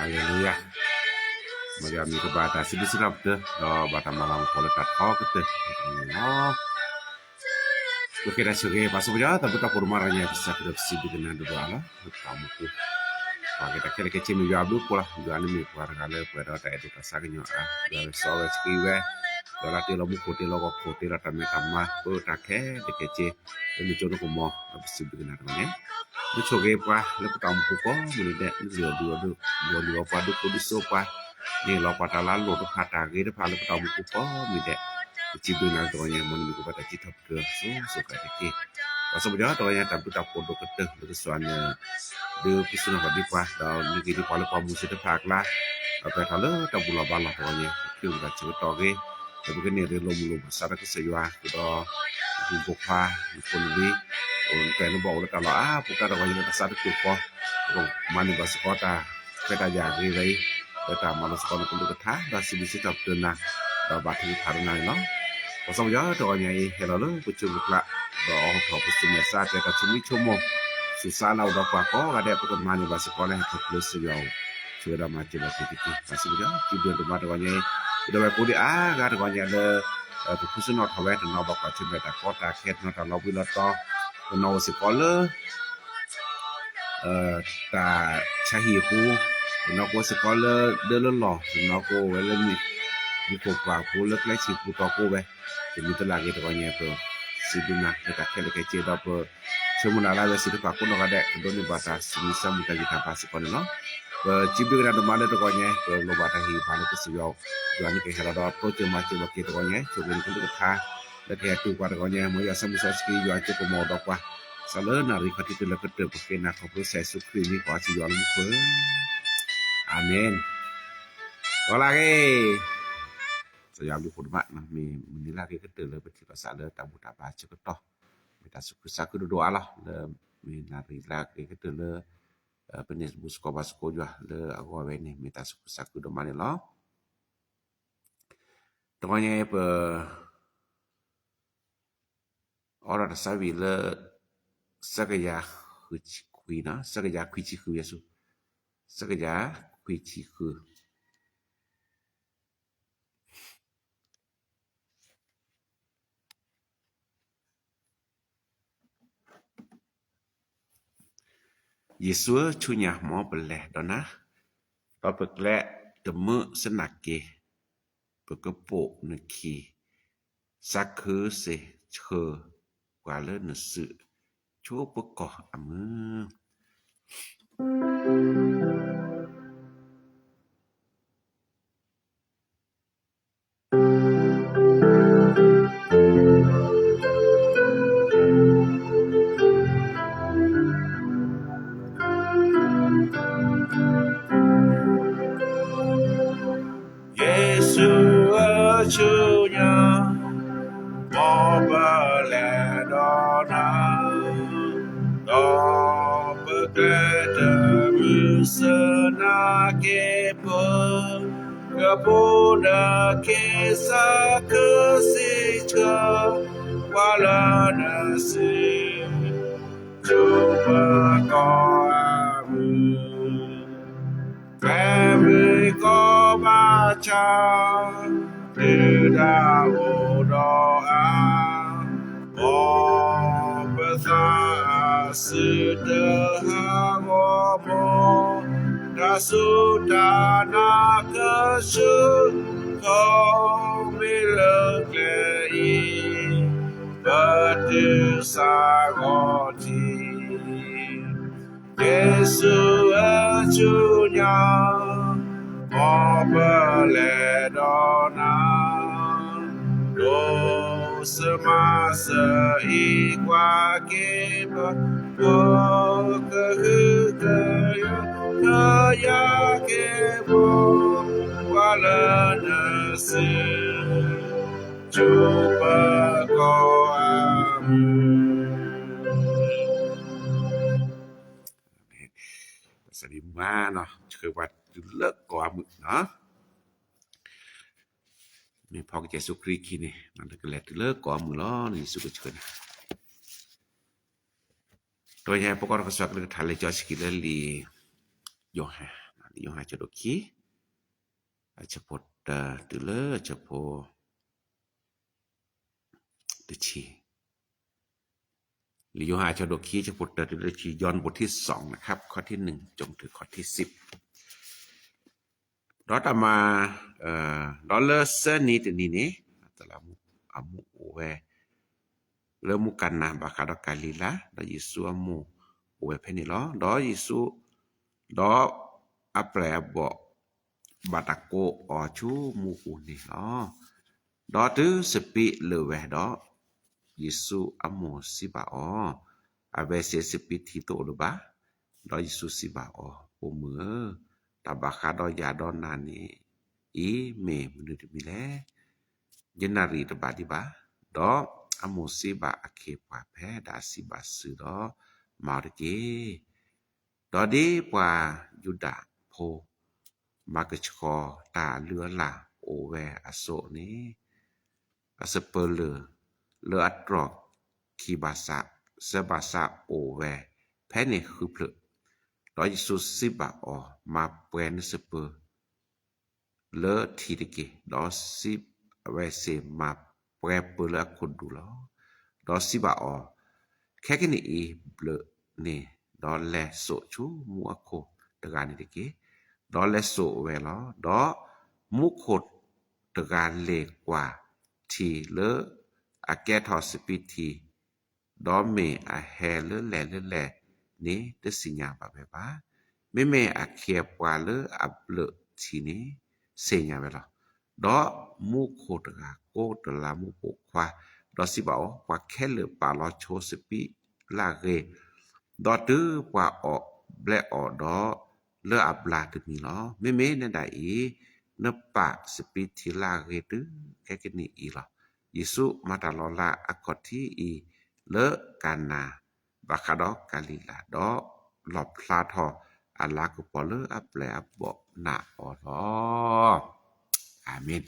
Haleluya. Maria mi ko bata sibisirap de do bata malang polekat ho kete. No. Porque da sebagai pasu ya tapi tak kurmaranya bisa kita sibigna do ala kamu ku. Pagi tak kira kecil mi abdu pula gani mi pargale pada ta edu kasagnyo do so skiwe do la ti lo mu ko ti lo ko ti la tamma tamma ko ta ke de kecil mi jono ko mo sibigna do ne. Ni choge pa le kamu ko mi de do pa do ko di sopa ni lo pa ta la lo to khata ge de pa le kamu ko mi de cibina do nya mon mi ko pa ta ci top ke so ka ke pasal dia do nya ta ta ko do ke te de suana de pisuna ba di pa da ni ki di pa le pa mu se te phak la pa ta le ta bu la ba la do nya ki u ga ci to ge de bu ke ne de lo mu lo sa ta ke se yo a do bu ko pa ko ni on pe no bo le ta la pu ka do nya ta sa ta ku ko mani ba ko ta ke ta ya ge re ta ma lo ko ko do ta da si bi se ta te na da ba thi thar na no pasal ya do nya e hello bu chu bu la do ho ko su me sa te ta chu mi chu mo su sa na do pa ko ga de ko mani ba se ko le ko plus yo chu da ma che ba ti ti pasal ya ti do do ma do nya do ba ko di ga do nya le ku su no thawe to no ba ko chu me ta ko ta khet no ta lo wi lo to no se ko le ta cha hi pu no ko se ko le de lo lo no ko we le ni ko pa ko le kle chi pu to ko be ti mi to la ge to nya to si dina ta ke le ke che do po chemu na la si pa ko no ga de do ni ba ta si sa mu ta ji ta pa si ko no ba chi bi ga do ma le to ko nya to lo ba ta hi ba le ko si yo yo ni ke ha do pro che ma che ba ke to ko nya chu ni ko to tha le ke tu pa to ko nya mo ya sa mu sa ski yo che ko mo do kwa sa le na ri ka ti te le ko te ko ke na ko pro se su kri ni ko si yo lu ko amen wala ge saya ambil khutbah nah mi menila ke kete le peti pasal le tabu ta ba che to mi ta sukusa ku doa lah le mi nari la ke kete le penis bus ko bas ko jua le awa we ni mi ta sukusa ku do mane lo tonya pe ora ta savi le sakaya kui na sakaya kui chi ku yesu sakaya kui chi ku Yesus chunya mo beleh dona pa pekle temu senake pekepo neki sakhe se che kwale nesu chu peko amu chunya mo beleh dona do pekle senake kepuna kisah kesihka wala nasi coba ก็แค่มือก็มาชาหรือดาวดออาบอประสาสุดหางอบดาสุดานาคสุขมิเลกอีBerdesagoti Yesus ajunya Obeledona Dosa masa ikwakeba Kekekaya Kaya kebo Walanasi Cuba kauสวัสดีมาเนาะคือว่าเลิกก่อมึกเนาะมีพอเยซูคริสต์ขี้นี่มันก็แลเลิกก่อมึกล้อนี่สุกเชิญตัวใหญ่ปกติก็สักเรื่องทะเลจอสกิเลลีโยฮาจะดกี้อาจจะพดตึเลจะพอตชีลิโยฮาชาโดคีจะพูดแต่ตชีย้อนบทที่2นะครับข้อที่1จนถึงข้อที่10ดอตมาดอลเลอร์เซนี่ตนี้นี่ตะลามุอามุโอเวเลมุกันนาบาคาดกาลิลาดอยิสุอามุโอเวเพนิลอดอยิสุดออัปแลบบาตะโกออชูมูอูนี่ลอดอตึสปิเลเวดอYesus amo sibao avese sepiti to ba do Yesus sibao omu tabaka do ya do nani I me menu mile jenari to ba di ba do amo siba akepa phe da siba su do marke do di pwa yuda pho makachko ta lưa la owe aso ni asperleเลออัตรอกคีบาสะสบาสะโอแวแพเนคือเพลดอยสุสิบาออมาเปนสเปเลอทีดิเกดอสิเวเซมาเปรเปลคนดูลอดอสิบาออแค่กันอีเบลเนดอแลโซชูมัวโคตะกานิดิเกดอแลโซเวลอดอมุโคตะกาเลกว่าทีเลอa get hospitality do me a hele le ni de sinya ba be ba me a care kwa le a ble chi ni senya be la do mu kho ta ko ta la mu ko kwa do si ba o kwa khele pa lo cho spi la ge do tu kwa o ble o do le a bla tu ni lo me na dai na pa spi thi la ge tu ke ke ni I la Yesu matalola akoti I le kana bakado kalila do lop platho ala ko pole aple abo na oro amen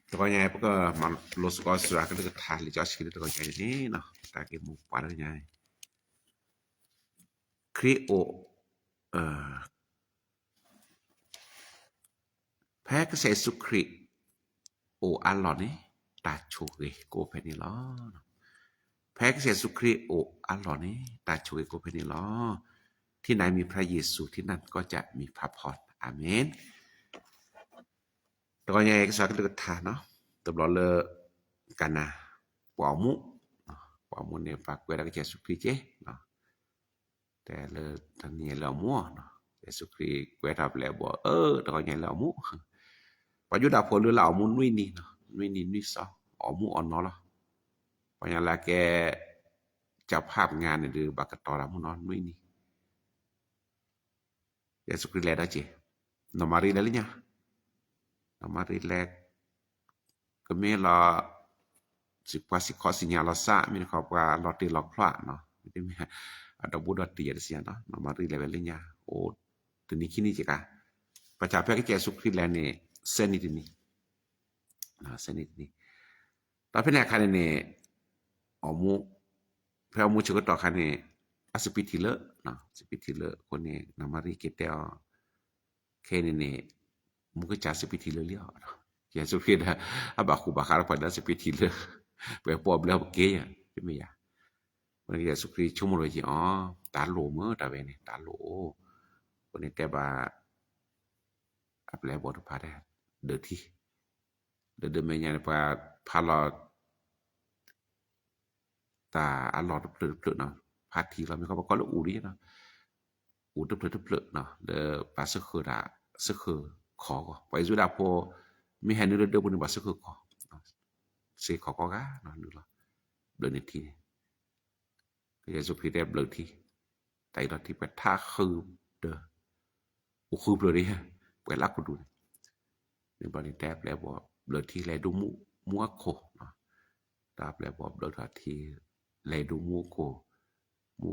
to nya poko man los ko sura ka de tha li josh ki de ko nya ni no ta ke mu pa de nya kreoแพ้ก็เสสุคริโออัลลอนี่ตาโชเกโกเพนิลอแพ้ก็เสสุคริโออัลลอนี่ตาโชเกโกเพนิลอที่ไหนมีพระเยซูที่นั่นก็จะมีพระพรอาเมนตัวใหญ่ก็สักตึกทาเนาะตบลอเลกันนะปอมุเนี่ยฝากไว้แล้วก็เยซูคริสต์เนาะแต่เลทันนี้แล้วมั่วเนาะเยซูคริสต์ไว้ทับแล้วบ่ตัวใหญ่แล้วมุปะยุดาพลหรือเหล่ามุนนุยนี่เนาะนุยนี่ซอมุอ่อนเนาะล่ะปะยาละแกเจ้าภาพงานนี่หรือบักตอละมุนนุยนี่เยซูคริสต์แล้วจินอมารีแล้วเนี่ยนอมารีแล้วก็มีละสิกว่าสิขอสิญญาละซะมีขอว่าลอติลอพระเนาะไม่มีada budak dia di sana nomor levelnya oh tini kini jika pacapya ke Yesus Kristus ni senit ini nah senit ini tapi nek kan ini omu พระมูชก็ต่อคันนี่อสปิทิเลเนาะสปิทิเลคนนี้นามารีเกเตอเคนี่มุก็จะสปิทิเลเลียวเนาะอย่าสุพิดอะบาคูบาคาร์ปะดาสปิทิเลไปปอบแล้วเกยเป็นไม่ยามันก็สุครีชั่วโมงเลยอ๋อตาโหลเมื่อตาเวนี่ตาโหลคนนี้แต่ว่าอับแล้วบ่พาได้เดือที่เดือแม่ยาพาพาลอตาอัลลอฮ์เปลือกเนาะพาทีเรามีเขาบอกก็อูนี่เนาะอูเปลือกเนาะเดปาสคือดาสคือขอไปจุดาพอมีให้นึกเด้อบ่นึกว่าสคือขอสิขอก็กะเนาะนึกละเดือนทีก็จะสุพิได้เบลอที่แต่เราที่ไปท่าคือเด้ออูคือเบลอดิฮะไปลักกูดูนี่บ่ได้แทบแล้วบ่เบลอที่แลดูมัวโคเนาะตาแล้วบ่เบลอที่แลดูมูโ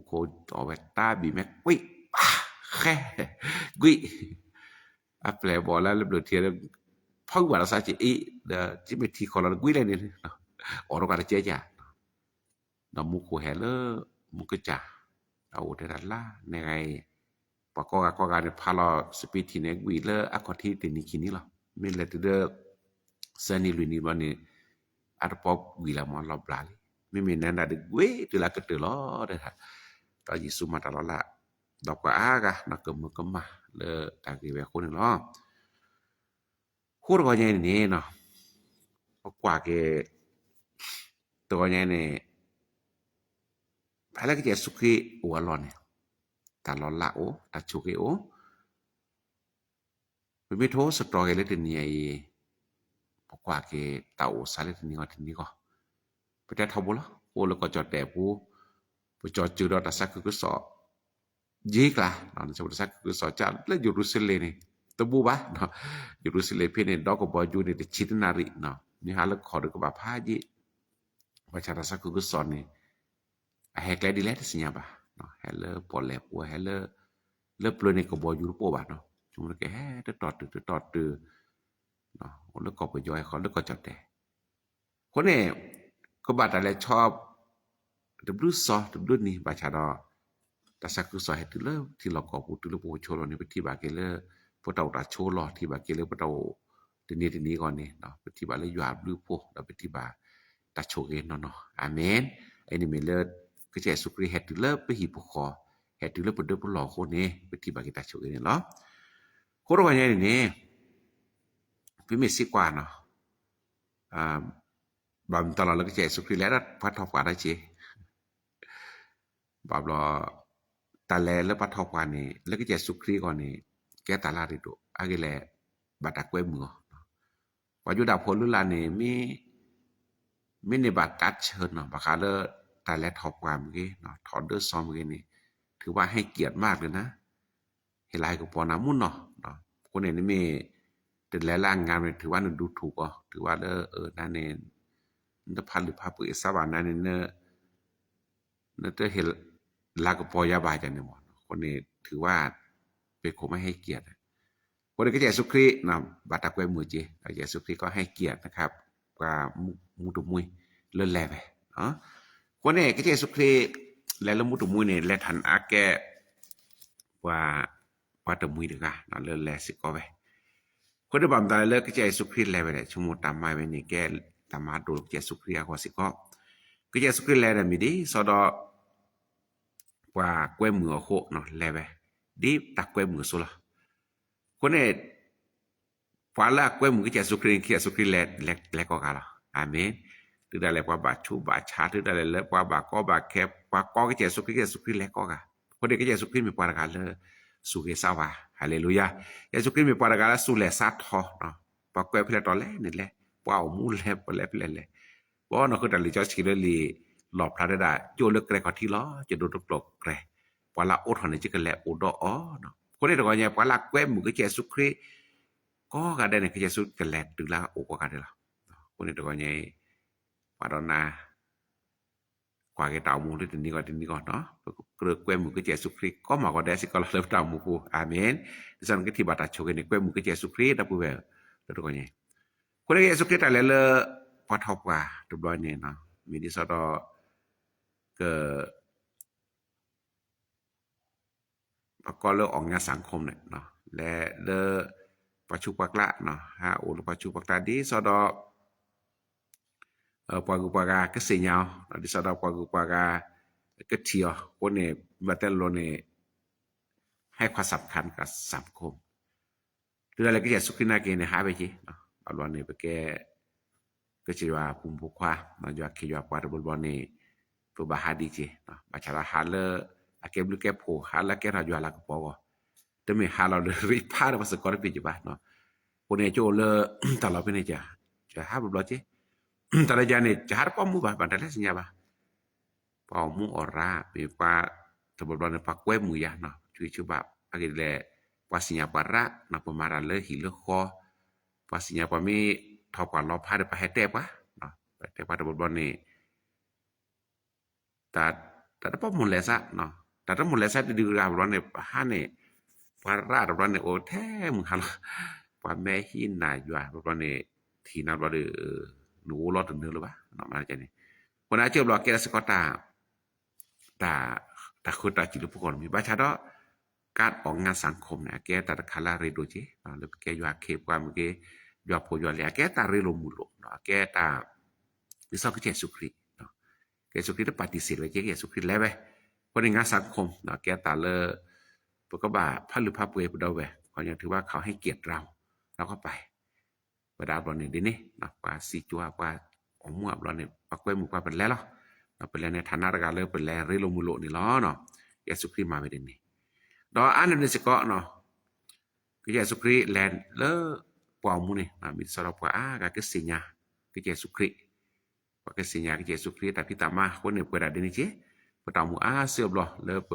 คต่อไว้ตาบีแม็กวิแค่กุยอัปแล้วบ่แล้วเบลอที่พังว่าเราซะจิเดจิไม่ที่คนละกุยเลยนี่เนาะออเราก็จะจ้ะเนาะมูโคแฮเลมุกจ่าเอาเดรัลล่าในไงปะก็การพาลอสปีดที่เนกวีเลอะคอที่ตินิคินี่หรอมีเลตเดอเซนิลุนี่บันนี่อาร์ปอบวีละมอนลอบลาลีไม่มีแน่นอนเว้ยตุลาก็เตลอเด้อค่ะตอนยิสุมาตลอดละดอกกว่าอากะนักกึมกึมมาเลอตากีเวคนนึงเนาะพูดว่าอย่างนี้เนาะกว่าเกตัวอย่างนี้Pala que suki o alone. Ta lo la o, ta chuki o. Mi tho sto ke le tin ye. Pokwa ke ta o sa le tin ni ko. Pe ta thobo la. O lo ko jot de pu. Pu jot ju do ta sa ku so. Ji kla, na so ta sa ku so cha le Jerusalem ni. To bu ba, no. Jerusalem pe ni do ko bo ju ni de chitinari no. Ni ha le ko de ko ba pha ji. Ba cha ta sa ku so ni. Hai klai di let sinya ba no hele pole pu hele le plone ko bo ju po ba no chung ke he te tot no แล้วก็ไปย่อยเขาแล้วก็จอดแต่คนนี้ก็บาดอะไรชอบดูซอดูนี่บาชาดอตาสักคือซอให้ตึเลที่เราก็พูดตึเลปูโชโลนี่ไปที่บาเกเลพวกเราตาโชลอที่บาเกเลพวกเราทีนี้ก่อนนี่เนาะไปที่บาเลยยาบหรือพวกเราไปที่บาตาโชเองเนาะอาเมนไอ้นี่เมเลก็จะสุกรีเฮ็ดตึเลไปหิปคอเฮ็ดตึเลไปเด้อพวกเราคนนี้ไปที่บาเกตาโชเองเนาะคนว่าอย่างนี้พี่เมสิกว่าเนาะบำตลอดแล้วก็แจสุครีแล้วพัดทอกว่าได้จีบำรอตาแลแล้วพัดทอกว่านี่แล้วก็แจสุครีก่อนนี่แกตาลาดิโดอะเกแลบาตะกวยมือว่าอยู่ดาพลลุลานี่มีในบาตัดเชิญเนาะบาคาเลตาแลทอกว่าเมื่อกี้เนาะถอนเดอร์ซอมเมื่อกี้นี่ถือว่าให้เกียรติมากเลยนะเฮลายก็ปอนามุ่นเนาะคนนี้มีแต่แลล่างงานถือว่าดูถูกถือว่านั่นเองนพันหรือพาปุสบานั้นเนจะเห็นลากปอยาบายจังนี่หมดคนนี้ถือว่าเป็นคนไม่ให้เกียรติคนนี้ก็เยซูคริสต์นะบาตะกวยมือจีเยซูคริสต์ก็ให้เกียรตินะครับกว่ามุตุมุยเลิศแลไปคนนี้ก็เยซูคริสต์และมุตุมุยนี่และทันอาแกว่าปาตะมุยเด้อค่ะเลิศแลสิก็ไปคนที่บำตาเลิกก็เยซูคริสต์แลไปได้ชั่วโมงตามมาไว้นี่แกตามมาดูเยซูคริสต์ก็สิก็เยซูคริสต์แลได้มีดีสอดว่ากวยมือโคเนาะแลไปดีตักกวยมือสุละคนนี้ฟาละกวยมือก็เยซูคริสต์แลก็กะละอาเมนตึได้แล้วว่าบาชูบาชาตึได้แล้วว่าบาก็บาแคบว่าก็เยซูคริสต์แลก็กะคนนี้ก็เยซูคริสต์มีปารกาลสุเกซาวาฮาเลลูยาเยซูคริสต์มีปารกาลสุแลซัดทอเนาะปากกวยเพลตอแลนี่แหละว้าวมูแลปแลเพลเลยบ่เนาะคือดัลิจอชิเลลีหลอบพระได้โยเลิกแกรกอที่ล้อจะโดนตกแกรปลาโอทอนจิกแลโอดอเนาะคนนี้ตก็เนี่ยปลาแกวมือก็เยซูคริสต์ก็กะได้เนี่ยคือเยซูกันแลตึกละโอก็กะได้ล่ะคนนี้ตก็เนี่ยปาดอนากว่าแกตามูที่นี่ก่อนเนาะเกลือแกวมือก็เยซูคริสต์ก็มาก็ได้สิก็เลิกตามูกูอาเมนดิฉันก็ที่บาตาโชกันเนี่ยแกวมือก็เยซูคริสต์นะผู้เว้ยแล้วตก็เนี่ยคนนี้เยซูคริสต์อะไรพอทอกว่าตุบลอยเนี่ยเนาะมีดิสอด ก็ประกอบเรื่องออกงานสังคมเนี่ยเนาะและเลประชุปักละเนาะฮาโอประชุปักตาดีสอดpagu-paga kesenyao di sada pagu-paga kecil คนเนี่ยบัดแต่ลเนี่ยให้ความสำคัญกับสังคมหรืออะไรก็จะสุขินาเกเนี่ยหาไปจิเนาะเอาลเนี่ยไปแก้ก็จะว่าภูมิภาคมาอยู่คิดว่าปาร์บอลเนี่ยตัวบาหาดีจิเนาะบาชาหาเลอาเก็บลูกเก็บโผหาละแก่ราอยู่ละก็พอแต่ไม่หาเราเลยรีพาเราสกอร์ไปจิบ้าเนาะคนเนี่ยโจเลตลอดไปเนี่ยจะหาบลอจิtara jane jahar pamu ba bandala sinya ba pamu ora be pa tebobone pakwe mu ya no cuba agile pasinya para na pemara le hilo kho pasinya pami thopa lo pha de pa hete pa no te pa tebobone ta pamu lesa no ta pamu lesa di ga bone ha ne para bone o the mu hala pa me hin na ywa bone thi na bo deหนูรอดถึงเนื้อหรือเปล่าเนาะมาจังนี่คนอาเจอบลอแกสกอตตาคือตาจิตผู้คนมีบาชาดอการออกงานสังคมเนี่ยแกตาคาลาเรโดจิเนาะแล้วแกอยู่อาเคปความแกอยู่โพอยู่แล้วแกตาเรโลมุโลเนาะแกตาวิสาขเจสุคริเนาะแกสุคริปฏิเสธไว้แกสุคริแล้วเว้ยคนงานสังคมเนาะแกตาเลปกบ่าพระหรือพระเปยผู้ใดเว้ยเขายังถือว่าเขาให้เกียรติเราก็ไปประดาบลนี่ดินี่นะกว่าสิจัวกว่าอมวบลนี่ปักไว้หมู่กว่าเป็นแล้วเราเป็นแล้วในฐานะกาเลยเป็นแล้วเรโลมุโลนี่ล้อเนาะเยซูคริสต์มาไปดินี่ดออันนั้นสิเกาะเนาะก็เยซูคริสต์แลนเลอปอมูนี่นะมีสระกว่ากะกสิญญาก็เยซูคริสต์กะกสิญญาก็เยซูคริสต์แต่พิตามาคนเนี่ยเปิดได้นี่จิปตามูเสือบลอเลอเป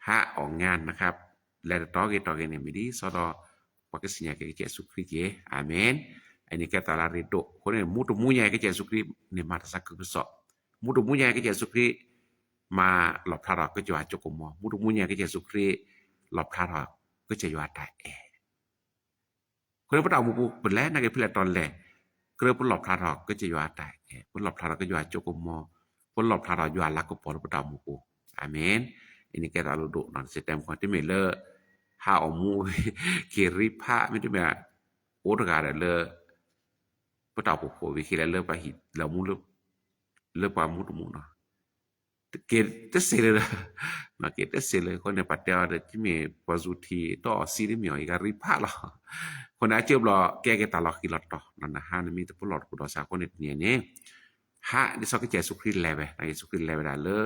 หาออกงานนะครับและตอเกนี่มีดีสอดpakai sinya ke Yesus Kristus ye amen ini kata la redo kone mutu munya ke Yesus Kristus ni mata sak ke so mutu munya ke Yesus Kristus ma lop thara ke jwa jokomo mutu munya ke Yesus Kristus lop thara ke jwa ta kone pata mu pu le na ke pile ton le kre pu lop thara ke jwa ta pu lop thara ke jwa jokomo pu lop thara jwa la ko por pata mu pu amen ini kata lo do nan sistem ko ti me le ha omu ke ripa mi tu me o da ga le pata po ko vi ke le pa hi la mu le pa mu tu mu na ke te se le na ke te se le ko ne pa te de ti me pa zu thi to si ni mi ga ripa la ko na che blo ke ta la ki la to na ha ni mi te po lo ko do sa ko ne ni ne ha ni so ke Yesu Christ le be na Yesu Christ le be da le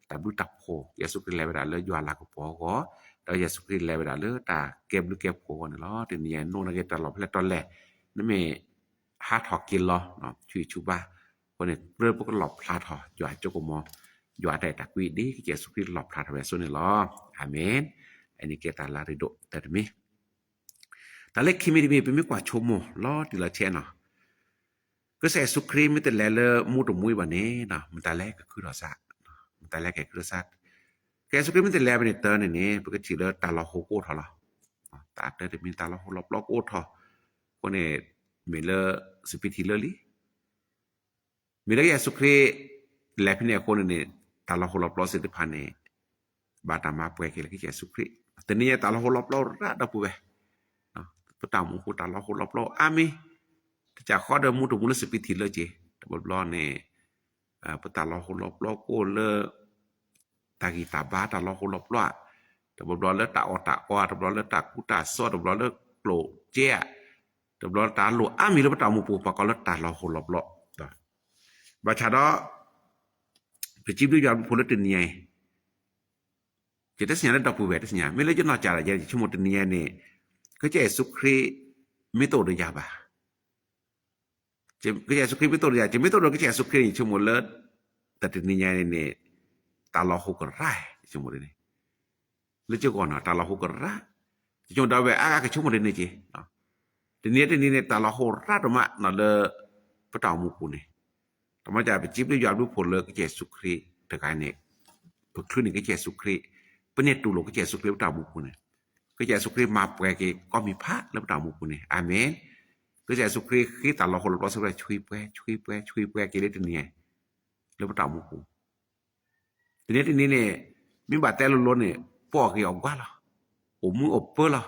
ta bu ta po Yesu Christ le be da le yo la ko po ko da Yesu Christ le be da le ta ke bu ke po ne lo te ni no na ke ta lo le to le ni me ha tho ki lo no chu ba ko ne re po ko lo pla tho yo a jo ko mo yo a ta kwi di ke Yesu Christ lo pla tho we so ne lo amen ani ke ta la ri do ta mi ta le ki mi di mi pe mi kwa cho mo lo ti la che noก็ใส่สุครีมมีแต่แลเลมูตมุยบัดนี้นะมันตาแรกก็คือรสะมันตาแรกก็คือรสะแกสุครีมมีแต่แลไปในเตอร์นี่ปกติแล้วตาเราโคโก้ทอละตาเตอร์มีตาเราลบโอทอคนเนี่ยมีเลสปิทิเลอรี่มีแล้วแกสุครีแลไปเนี่ยคนนี่ตาเราลบสิทธิพันธ์นี่บาตามาป่วยกันแล้วแกสุครีแต่นี่ตาเราลบระดับปุ๊บเนาะตัวตามูตาเราลบอามีจากข้อเดิมมูตุมุลสปิทิเลเจตบลอนี่ปตาลอโคลบลอโกเลตากีตาบาตาลอโคลบลอตบลอเลตาอตากอตบลอเลตากุตาซอตบลอเลโกลเจตบลอตาโลมีเลปตามูปูปะกอเลตาลอโคลบลอบาชาดอไปจิบดูยามพลตินไงจะได้สัญญาดอกปูเวตสัญญาไม่เลยจะนอจาระยาชั่วโมงตินไงนี่ก็จะสุครีไม่โตดยาบาque Yesus Kristus itu dia cuma itu do que Yesus Kristus cuma le tadi ninya ni talah hukerai cuma ini le juga na talah hukerai cuma dawe aga cuma ini je ini talah hukerai doma na le petamu pune tama ja be cip ya du pole que Yesus Kristus tekan ni peklu ni que Yesus Kristus penetu lo que Yesus Kristus petamu pune que Yesus Kristus ma pwe ke ko mi pha le petamu pune amenก็จะสุครีคิตาเราคนเราสุครีช่วยแปช่วยกิเลสนี่ไงแล้วบ่ตามุกู ทีนี้เนี่ยมีบาดแต่ล้นๆเนี่ยปอกอีออกว่าล่ะโอ้มืออบเปิ้ล่ะ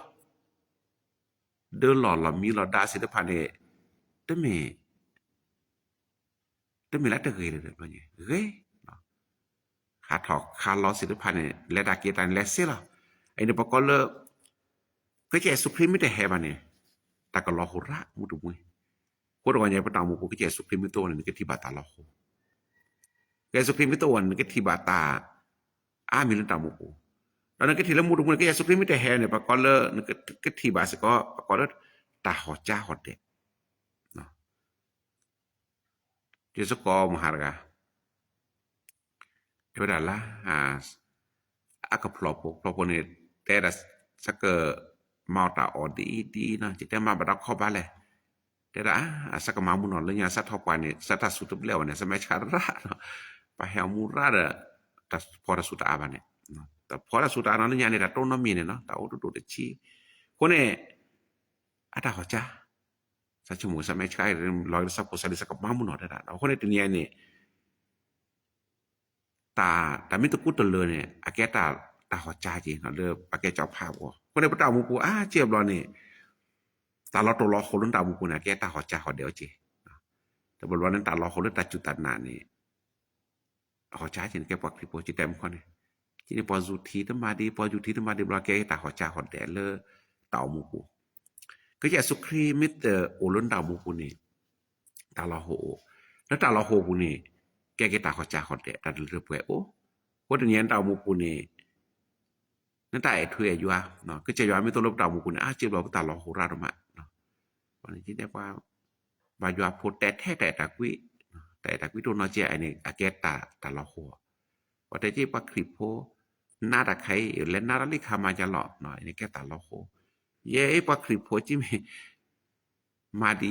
เดินหลอดล่ะมีหลอดดาสิทธิ์พันธ์เนี่ยตะเมละตะเกยเลยบ่เนี่ยเฮ้ยขาถอกขาล้อสิทธิ์พันธ์เนี่ยและดาเกตันและเสียล่ะไอ้เนี่ยปกอเลก็แจสุครีมไม่ได้แฮบันเนี่ยตะกะลอโหระมุตุมุยโคตรว่าเนี่ยปะตามุก็แจสุครีมตัวเนี่ยก็ที่บาตาลอโหแกสุครีมตัวเนี่ยก็ที่บาตาอามีลตามุก็แล้วนั่นก็ที่ละมุตุมุก็แจสุครีมไม่ได้แฮเนี่ยปกอเลก็ที่บาสก็ปกอเลตาหอจ้าหอดเดเนาะเจสก็มหารกะเดี๋ยวดาละก็พลอเนี่ยแต่ละสักมาตาออดีนะจิตมาบดักเข้าบ้านเลยแต่ละสักมามุนอนแล้วเนี่ยสัตว์ทอปเนี่ยสัตว์สุดเปล่าเนี่ยสมัยชาระไปหามูระแต่พอสุดอาบเนี่ยแต่พอสุดอานั้นเนี่ยเนี่ยต้นน้ำมีเนี่ยเนาะแต่โอ้ดูดชีคนเนี่ยอาตาหัวจ้าสัจมูสมัยชายลอยสักคนสักมามุนอนได้ละคนเนี่ยตัวเนี่ยตาไม่ตะกุตเลยเนี่ยอาแกตาหัวจ้าจีเนาะเด้ออาแกเจ้าภาพบ่คนในปะตาหมู่กูเจ็บรอนี่ตาลอตลอคนตาหมู่กูน่ะแกตาหัวจ้าหัวเดียวจีแต่บ่ว่านั้นตาลอคนตาจุตันนานี่หัวจ้าจีแกปอกที่โปจิแต้มคนนี่จีนี่ปอจุทีตมาดีปอจุทีตมาดีบ่แกตาหัวจ้าหัวเดเลตาหมู่กูก็จะสุครีมิตโอล้นตาหมู่กูนี่ตาลอโหแล้วตาลอโหกูนี่แกตาหัวจ้าหัวเดตาเลือเปโอคนนี้ตาหมู่กูนี่นั่นแต่ถวยอยู่เนาะก็จะย้อนมีตัวลบดาวมุกุนเจ็บเราตาลอโหราดมาเนาะวันนี้ที่ได้ว่าบาอยู่โพแต่แท้แต่ตะกุยแต่ตะกุยตัวเนาะเจไอ้นี่อาแกตาลอโหว่าแต่ที่ปักคลิปโพนาตะไคและนาตะลิคามาจะหลอเนาะนี่แกตาลอโหเย้ปักคลิปโพจิมมาดี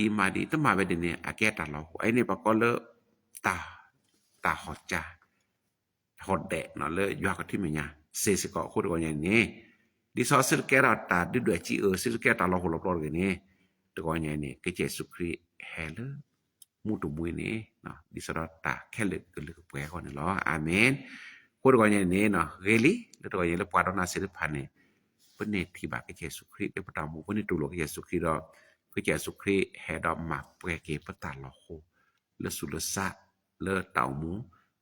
ตมาเวดเนี่ยอาแกตาลอโหไอ้นี่ปะก็เลตาฮอดจ้าฮอดแดะเนาะเลยยอกที่แม่ญาse ko ko ko ne di so sir kera ta di do chi sir kera ta lo lo lo ne to ko ne ke je sukri hele mutu mu ne no di so ta khele ke le pwe ko ne lo amen ko ko ne no really le to ye le pa do na sir phan ne pne thi ba ke je sukri ke pa ta mu pne tu lo ke je sukri do ke je sukri he do ma pwe ke pa ta lo ho le su le sa le tau mu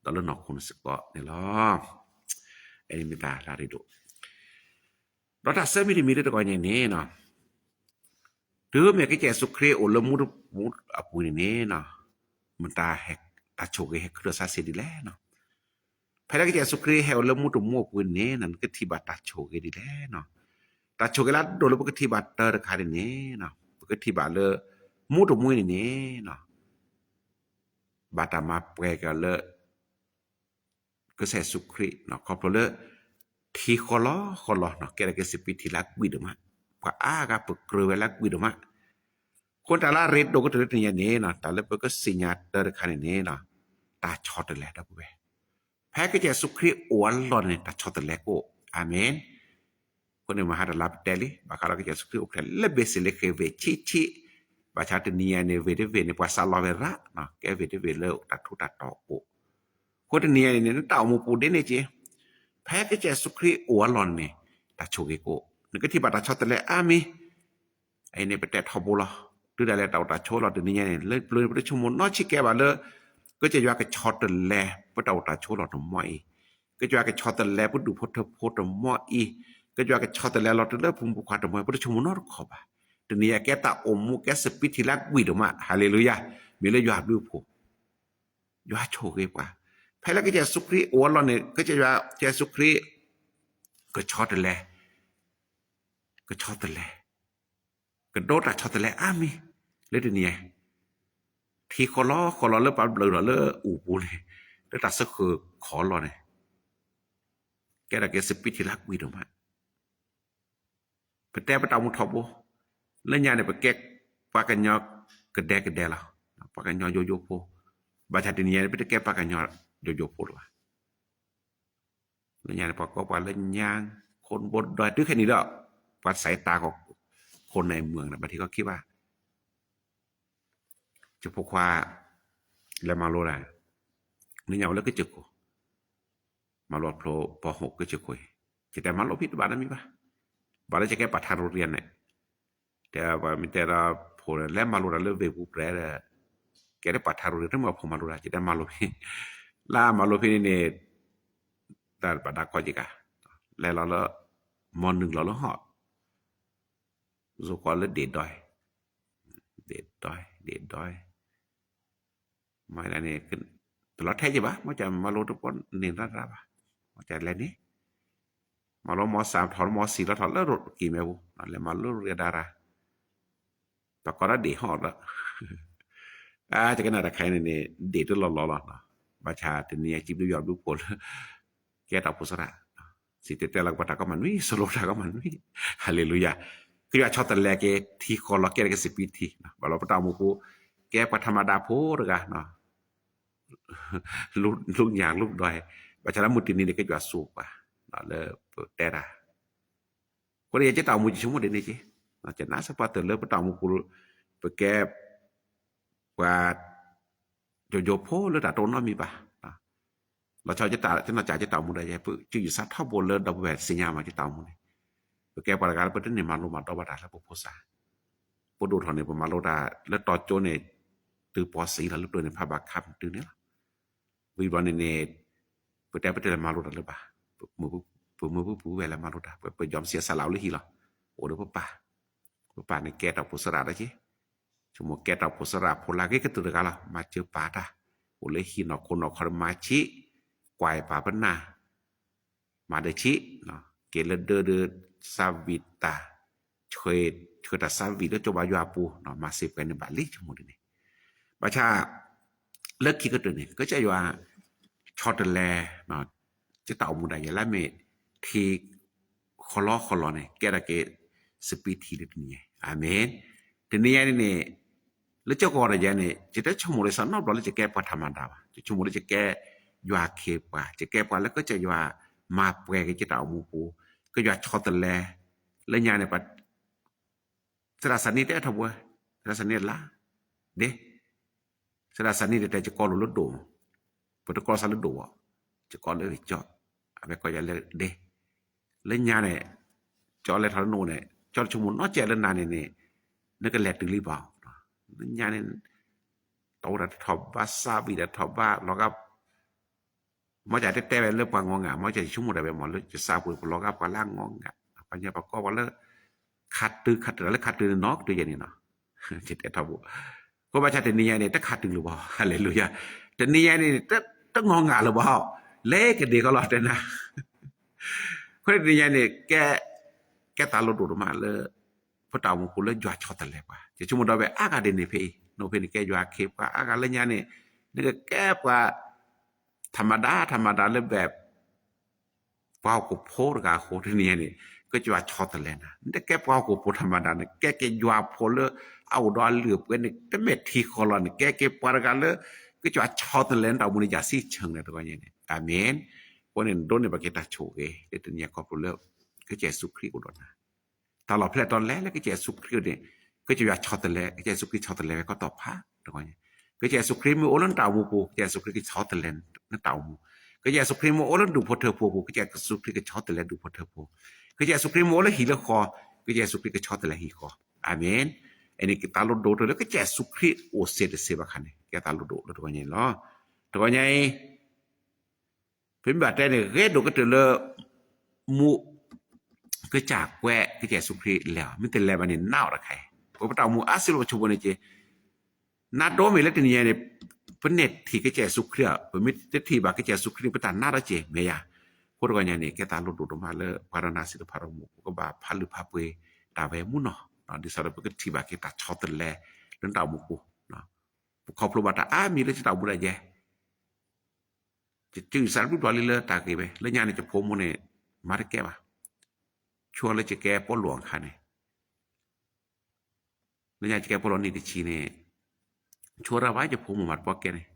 to le no kun se ko ne loไอ้มิตาลาริโดเราถ้าเสมีมีได้ก็อย่างนี้เนาะถือแม้ก็จะสุครีโอลมุดอปุยนี่เนาะมันตาแฮกตาโชกแฮกเครือซาเสดีแล้วเนาะภายหลังก็จะสุครีเฮลมุดมัวปุยนี่นั่นก็ที่บาตาโชกดีแล้วเนาะตาโชกแล้วโดนแล้วก็ที่บาตาคาดินี่เนาะก็ที่บาเลมุดมัวนี่เนาะบาตามาแปลก็เลก็ใส่สุครีเนาะครอบครัวเลยที่คอลอเนาะแกก็สิปิที่ลักวิดมากว่าก็ปึกเกลือลักวิดมาคนตาลาเรดโดก็ตัวนี้เนาะตาเลปก็สิญญาเตอร์คันนี้เนาะตาช็อตแลดอกเวแพ้ก็จะสุครีอวนลอนเนี่ยตาช็อตแลกโออาเมนคนในมหาดลับเตลิบากาลก็จะสุครีโอเคเลเบสิเลเคเวชิบาชาตเนียเนี่ยเวเนี่ยภาษาลอเวระเนาะแกเวเลตัดทุตัดตอโอคนเนี่ยเนี่ยตาหมู่ปูเดเนี่ยจิแพ้ก็จะสุครีอวนลอนเนี่ยตาโชเกโกนึกที่บาตาช็อตแลอามีไอ้เนี่ยไปแต่ทอบุลาหรือได้แล้วตาโชลอดเนี่ยเลยไปชั่วโมงนอชิแกบาเลก็จะว่าก็ช็อตแลปตาโชลอดมอยก็จะว่าก็ช็อตแลปดูโพดมอยก็จะว่าก็ช็อตแลลอดเลยพุ่มควาดมอยปชั่วโมงนอขอบตเนี่ยแกตาอมแกสปิทิลักวิดมาฮาเลลูยามีเลยยอดดูผู้ยอดโชเกกว่าภายหลังก็จะสุครีอวนลอนเนี่ยก็จะว่าจะสุครีก็ช็อตแลก็ช็อตแลก็โดดช็อตแลอามีเลยทีนี้ที่คอลอเลปาเบลอเลอูปูเลยแล้วตัดสักคือขอรอเนี่ยแกได้แกสปิทิลักวิดมาไปแต่ไปตามุทอบแล้วญาเนี่ยไปแกปากันยอกระแดละปากันยอโยโพบาชาติเนี่ยไปแกปากันยอโยโพล่ะแล้วญาเนี่ยปากว่าแล้วญางคนบนดอยตึกแค่นี้ดอกวัดสายตาของคนในเมืองนะบางทีก็คิดว่าจะพกว่าแล้วมาโลล่ะนี่ยาวแล้วก็จึก มาลวดโผล่ปหกก็จะคุยจะแต่มาลวดพิษบ้านนั้นมีปะบ้านนั้นจะแก้ปัญหาโรงเรียนเนี่ยแต่ว่ามีแต่เราโผล่แล้วมาลวดเราเลิกเวกุแปรเลยแกได้ปัญหาโรงเรียนทั้งหมดผมมาลวดจะได้มาลวดพี่ล่ามาลวดพี่เนี่ยแต่ปัญหาก็จะกันแล้วเราละมอหนึ่งเราละหอดสุกรแล้วเด็ดดอยไม่ได้เนี่ยขึ้นตลอดแท้ใช่ปะมันจะมาลวดทุกคนเน้นรัดปะมันจะอะไรนี่มาลวดม.3ถอนม.4แล้วถอนแล้วรถกี่เมลอะไรมาลวดเรียดาราแต่ก็ได้เด็ดหอดละจะกันอะไรใครเนี่ยเด็ดตัวหล่อๆเนาะบัชาทีนี้จิบดูยอดดูผลแกตับพุสระสิเตแต่ละปัตตาก็มันวิ่งสโลตาก็มันวิ่งฮาเลลูยาคือว่าชอบแต่แรกที่คนเราแกก็สิบปีทีนะบาเราปัตตามุกูแกปัธรรมดาโพหรือกันเนาะลูกอย่างลูกดอยบัชาละมุตินี่ก็จะสูบป่ะเนาะเลยแต่ละคนที่จะต่อมุจิชั่วโมงเดียวนี้จีจะน่าสปาร์ตเลยปัตตามุกูไปแกว่าโยโพหรือแต่ตรงนั้นมีป่ะเราชอบจะตาจะน่าจะตามุได้ยังเพื่อจะอยู่สัตว์ท่าบนเลยดับแบบสัญญามาจะตามุเนี่ยแกปรากฏประเด็นเนี่ยมาลงมาต่อบาดาแล้วปุ๊บโพสาปุ๊บดูทอนเนี่ยปุ๊บมาโลดาแล้วต่อโจเนี่ยตือปอสีแล้วลุกเดินในภาพบักคับตือเนี่ยวิบันเนี่ยปุ๊บแต่ประเด็นมาโลดาหรือเปล่าปุ๊บมือปุ๊บเวลามาโลดาปุ๊บยอมเสียสลาวหรือฮีหรอโอ้เดี๋ยวปุ๊บป่าเนี่ยแกต่อโพสราได้จีชั่วโมงแกต่อโพสราโพลาเกก็ตื่นกันละมาเจอป่าด่าโอ้เลยฮีนอคนอคอร์มาชิกวายป่าปนามาเดชิเนาะเกลเดอซาวิตาช่วยตาซาวิตแล้วจบายาปูเนาะมาเสพกันในบาลีชั่วโมงนี้ประชาเลิกคิดก็ตัวนี้ก็จะว่าชอตแลเนาะจะต่อมุดอะไรละเมที่คลอเนี่ยแกระเกสปีทีเด็ดนี่อาเมนทีนี้เนี่ยแล้วเจ้าก็อะไรเนี่ยจะได้ชั่วโมงเลยสันนอกเราจะแก้ปัญหามันได้จะชั่วโมงเลยจะแก้ยาเคปะจะแก้ปัญแล้วก็จะว่ามาแปลกจะต่อมูปูก็ยาชอตแลแล้วยาเนี่ยปัดสระสันนิษฐานทว่าสระสันนิษฐานละเด้สระสันนิษฐานจะก่อหลุดโดมพุทธกรสันลุดโดจะก่อเลยจ่ออะไรก็จะเลยเด้แล้วยาเนี่ยจ่อเลยทารุณเนี่ยจ่อชั่วโมงนอกจากเรื่องนานเนี่ยนั่นก็แหลกถึงรีบเอาแล้วยาเนี่ยตัวระทบว่าซาบิดทบว่าเราก็มาจากแต่เรื่องปางงงมาจากชั่วโมงใดแบบหมดเลยจะซาบุเราก็ปางล่างงงปัญญาประกอบว่าเลยขัดแล้วขัดตื่นนอกตัวอย่างนี้เนาะจิตทบุก็มาจากแต่นี้เนี่ยถ้าขัดตื่นหรือเปล่าฮาเลลูยาแต่นี้เนี่ยต้องงงหรือเปล่าเล่กันดีก็รอดเลยนะคนนี้เนี่ยแกตาลดดูดมาเลยพอตามุกุเลยยัวชอตเลยว่าจะชั่วโมงใดแบบอากาศเด่นในเพย์โนเพย์แกยัวเคปว่าอากาศเลยเนี่ยนี่ก็แก้ว่าธรรมดาเลยแบบว้าวกูโพดกาโคที่นี่เนี่ยก็จะว่าชอตเลยนะแต่แกว้าวกูโพธรรมดาเนี่ยแกยัวโพเลยเอาดอลเหลือบกันเนี่ยแต่เม็ดที่คอลอนแกปรากฏเลยก็จะว่าชอตเลยเราบุญญาสีเชิงเลยตัวนี้เนี่ยอาเมนคนเนี่ยโดนเนี่ยบักเก็ตโชว์เดี๋ยวนี้ขอบคุณเลยก็จะสุขรีอุดรนะตลอดเพลตอนแรกแล้วก็จะสุขรีเนี่ยก็จะว่าชอตเลยก็จะสุขรีชอตเลยก็ตอบพระตัวนี้ก็จะสุขรีมือโอลันเต่ามูปูจะสุขรีก็ชอตเลยนั่นเต่ามูก็จะสุขรีมือโอลันดูพอเธอปูก็จะสุขรีก็ชอตเลยดูพอเธอปูก็จะสุขรีมือโอลันหิเลคอก็จะสุขรีก็ชอตเลยหิคออาเมนอันนี้ก็ตาลุดโดแล้วก็จะสุขรีโอเซเดเซบะคันเนี่ยก็ตาลุดโดแล้วตัวนี้เนาะตัวนี้เป็นแบบนี้เกิดดูก็เจอเลยมูก็จากแวะก็จะสุขรีแล้วไม่แต่แล้วมันนี่น่าอะไรเพราะว่าเรามูอาศิลป์ชุบเนี่ยเจนัดโดมิเลติเนี่ยเป็นเน็ตที่ก็จะสุขรีเป็นมิตรที่บางก็จะสุขรีเป็นตาหน้าละเจเมียพูดกันอย่างนี้แกตาลุดดูมาเลยพารณาสิทธิพารมุก็บาพันหรือพาเปตาเวมุนเนาะดิสารเป็นก็ที่บางก็ตาชอตแลเรื่องตามุกุเนาะขอบพระบาทมีเรื่องตาบุได้แย่จะจื้อสารพุทธวาลีเลยตาเก็บไปแล้วยานี่จะพมมันเนี่ยมาได้แก้ป่ะชัวร์เลยจะแก้ป้อหลวงค่ะเนี่ยแล้วยาจะแก้ป้อหลวงนี่ติชีเนี่ยชัวร์ระไว้จะพมมันป้อแกเนี่ย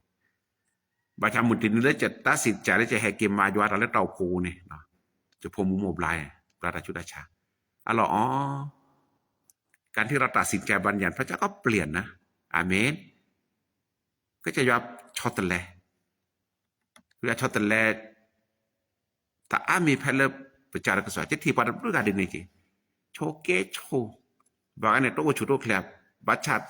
บาชามุตินี่เลยจะตัดสินใจแล้วจะแหกเกมมาจวาระแล้วเต่าปูเนี่ยเนาะจะพมมุโมบลายปราชุดาชาอ๋อการที่เราตัดสินใจบัญญัติพระเจ้าก็เปลี่ยนนะอาเมนก็จะยอมชอตแลก็จะชอตแล ta ami phele bicara ke so je ti pada bru ga de ne ke choke cho ba ne to chu to khlap ba chat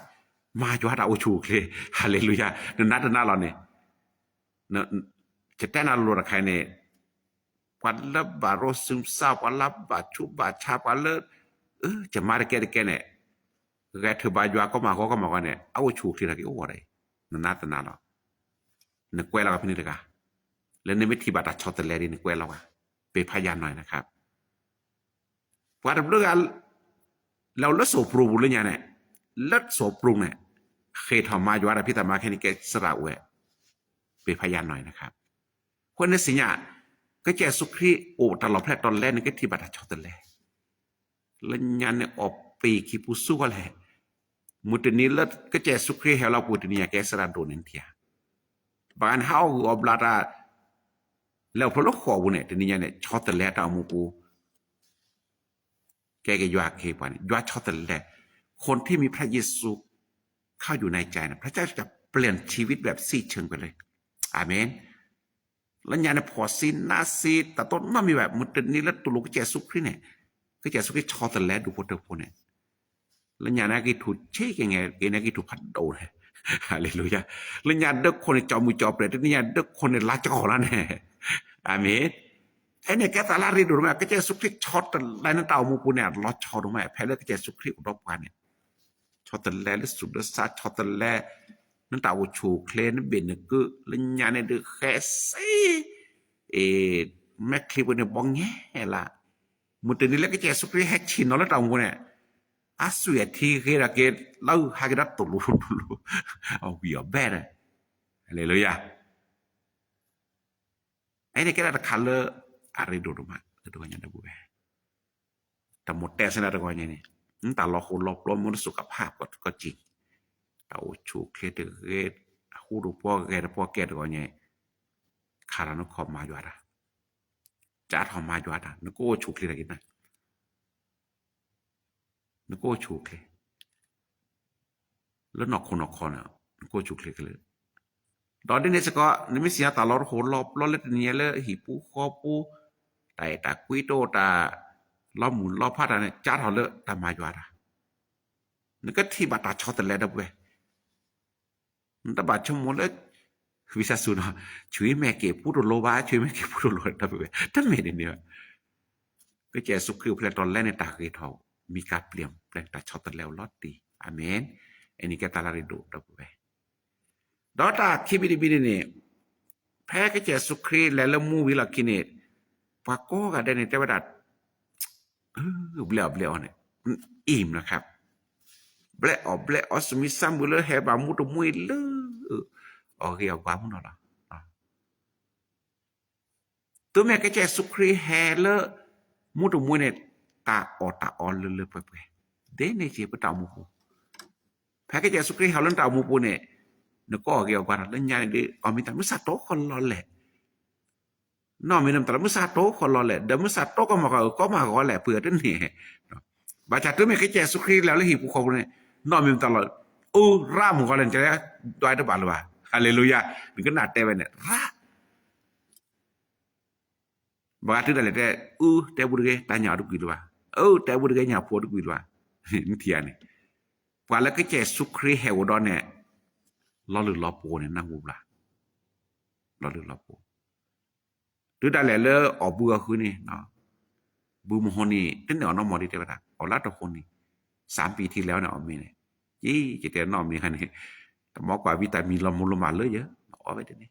ma jwa da o chu kle hallelujah na lo ne naจะแต่นาลูระใครเนี่ยวันละบาทรซึมซาบวันละบาทชุบบาทชาวันละจะมาได้แก่เนี่ยแกเธอบายก็มากันเนี่ยเอาชูที่ไหนก็โอ้อะไรนั่นน่าจะน่าหรอนึกแกเรากับพี่นี่เลยกันแล้วในวิธีบัตรช็อตแต่แรกนี่นึกแกเราอะเป็นพยานหน่อยนะครับว่าเรื่องเราเลิศโสปรุงหรือยังเนี่ยเลิศโสปรุงเนี่ยเคยทำมาอยู่ว่าพี่ตามาแค่นี้แกสระเวเป็นพยานหน่อยนะครับคนในสิ่งนี้ก็จะสุขีโอ้ตลอดแพร่ตอนแรกนี่ก็ที่บัตรช็อตแต่แรกแล้วยันเนี่ยออกปีกีปุสุก็แหละมุตนี้แล้วก็จะสุขีให้เราพูดนี่แกสระโดนนั่นเทียบางเขาอบลาดาแล้วพอเราขอบุเนี่ยทีนี้เนี่ยช็อตแต่แรกเรามูปูแกก็ยักเคปานยักช็อตแต่แรกคนที่มีพระเยซูเข้าอยู่ในใจนะพระเจ้าจะเปลี่ยนชีวิตแบบสิ้นเชิงไปเลยอาเมนแล้วยาในพอซีนาซีแต่ต้นมันมีแบบมุดนี้แล้วตัวลูกก็จะสุขีเนี่ยก็จะสุขีช็อตแต่แรกดูพอเตอร์พวกเนี่ยแล้วยาในกิถูเช่ยังไงเองในกิถูพัดโดนฮาเลลูยาแล้วยาเด็กคนในจอมือจอเปรตนี่ยาเด็กคนในลาจอแล้วเนี่ยอาเมนไอ้เนี่ยแกตาลารีดูไหมก็จะสุขีช็อตแต่แรกนั่นเต่ามูปูเนี่ยล้อช็อตดูไหมแพ้แล้วก็จะสุขีอุดมกันเนี่ยช็อตแต่แรกแล้วสุดแล้วซาช็อตแต่แรกนั่นเต่าชูเคลนเบนก็แล้วยาในเด็กแค่ซีแม่คลิปเนี่ยบ้องแง่ละมุดนี้แล้วก็จะสุขีให้ชินแล้วเต่ามูเนี่ยอาศัยที่เคระเกตเล่าหากระดับตุลุเอาเบียแบนอะไรเลยอะไอ้เนี่ยแกได้คัลเลอร์อะไรดูดูมาดูกันยังได้บุ้ยแต่หมดแต่สนาตะกอนยังเนี่ยแต่เราคนรอบล้อมมันสุขภาพก็จริงแต่โอ้ชูเคเตอร์เกตหูดูพวกแกตะกอนยังคารานุขอมาอยู่อะจ้าทอมาอยู่อะนึกว่าชูเคเลยกินนะนึกว่าชูเคแล้วนอกคนอ่ะนึกว่าชูเคกันเลยตอนนี้สก็นี่ไม่เสียตลอดโหรอบล้อเล็ดเนี่ยเลยหิปูคอปูแต่ตากุยโตตาล้อหมุนล้อพัดอะไรจ้าทอเลยตามาอยู่อะนึกก็ที่บัตรช็อตแต่แล้วดับเว้ยนั่นแต่บัตรชั่วโมงแล้ววิชาสุนช่วยแม่เก็บพูดโลบาช่วยแม่เก็บพูดโลดับเว้ยถ้าไม่ได้เนี่ยก็จะสุขีเพลตอนแรกในตาเคยทอมีการเปลี่ยนแปลงตาช็อตแต่แล้วลอดดีอาเมนอันนี้ก็ตาลาริโดดับเว้ยดอตาคิบิบิเนี่ยแพ้ก็จะสุขีแล้วมูวิลากินเนี่ยปากโก้กันได้ในแต่ว่าดัดเบลอเนี่ยอิ่มนะครับเบลอสมิซัมบุลเลแฮบามุตมุยเลโอเคเอาความมันหรอตัวแม่ก็จะสุขีแฮเลมุตมุยเนี่ยตาออเลไปเดนในเจ็บตามูปูแพ้ก็จะสุขีแฮเลนตามูปูเนี่ยนึกก็เกี่ยวกับเรื่องยาเนี่ยอามิตามุสัตโตคนรอแหละน้องมีน้ำตามุสัตโตคนรอแหละเดี๋ยวมุสัตโตก็มาก็แหละเผื่อตั้งเนี่ยบาดจัดตัวแม่ก็จะสุขีแล้วหิบุเขาเนี่ยน้องมีน้ำตาละร่ามก็เลยจะได้ด้วยตัวบาลว่าฮาเลลูยามันก็หนาเตะเนี่ยร่าบาดที่อะไรแต่บุรุษตาหยาดุกิลว่าแต่บุรุษหยาพัวดุกิลว่านี่เทียนเนี่ยว่าแล้วก็จะสุขีเฮวดอนเนี่ยล้อหรือล้อโปเนี่ยนั่งบุบละล้อหรือล้อโปดูได้เลยออกเบื่อคือนี่เนาะบูมโฮนี่ตั้งแต่น้องมอดีเทวดาออกลาดตะคนนี่3 ปีที่แล้วเนี่ยออกมีเนี่ยจะเจอน้องมีใครเนี่ยแต่หมอกว่าวิตามินลมุลมาเลยเยอะออกไปเดี๋ยวนี้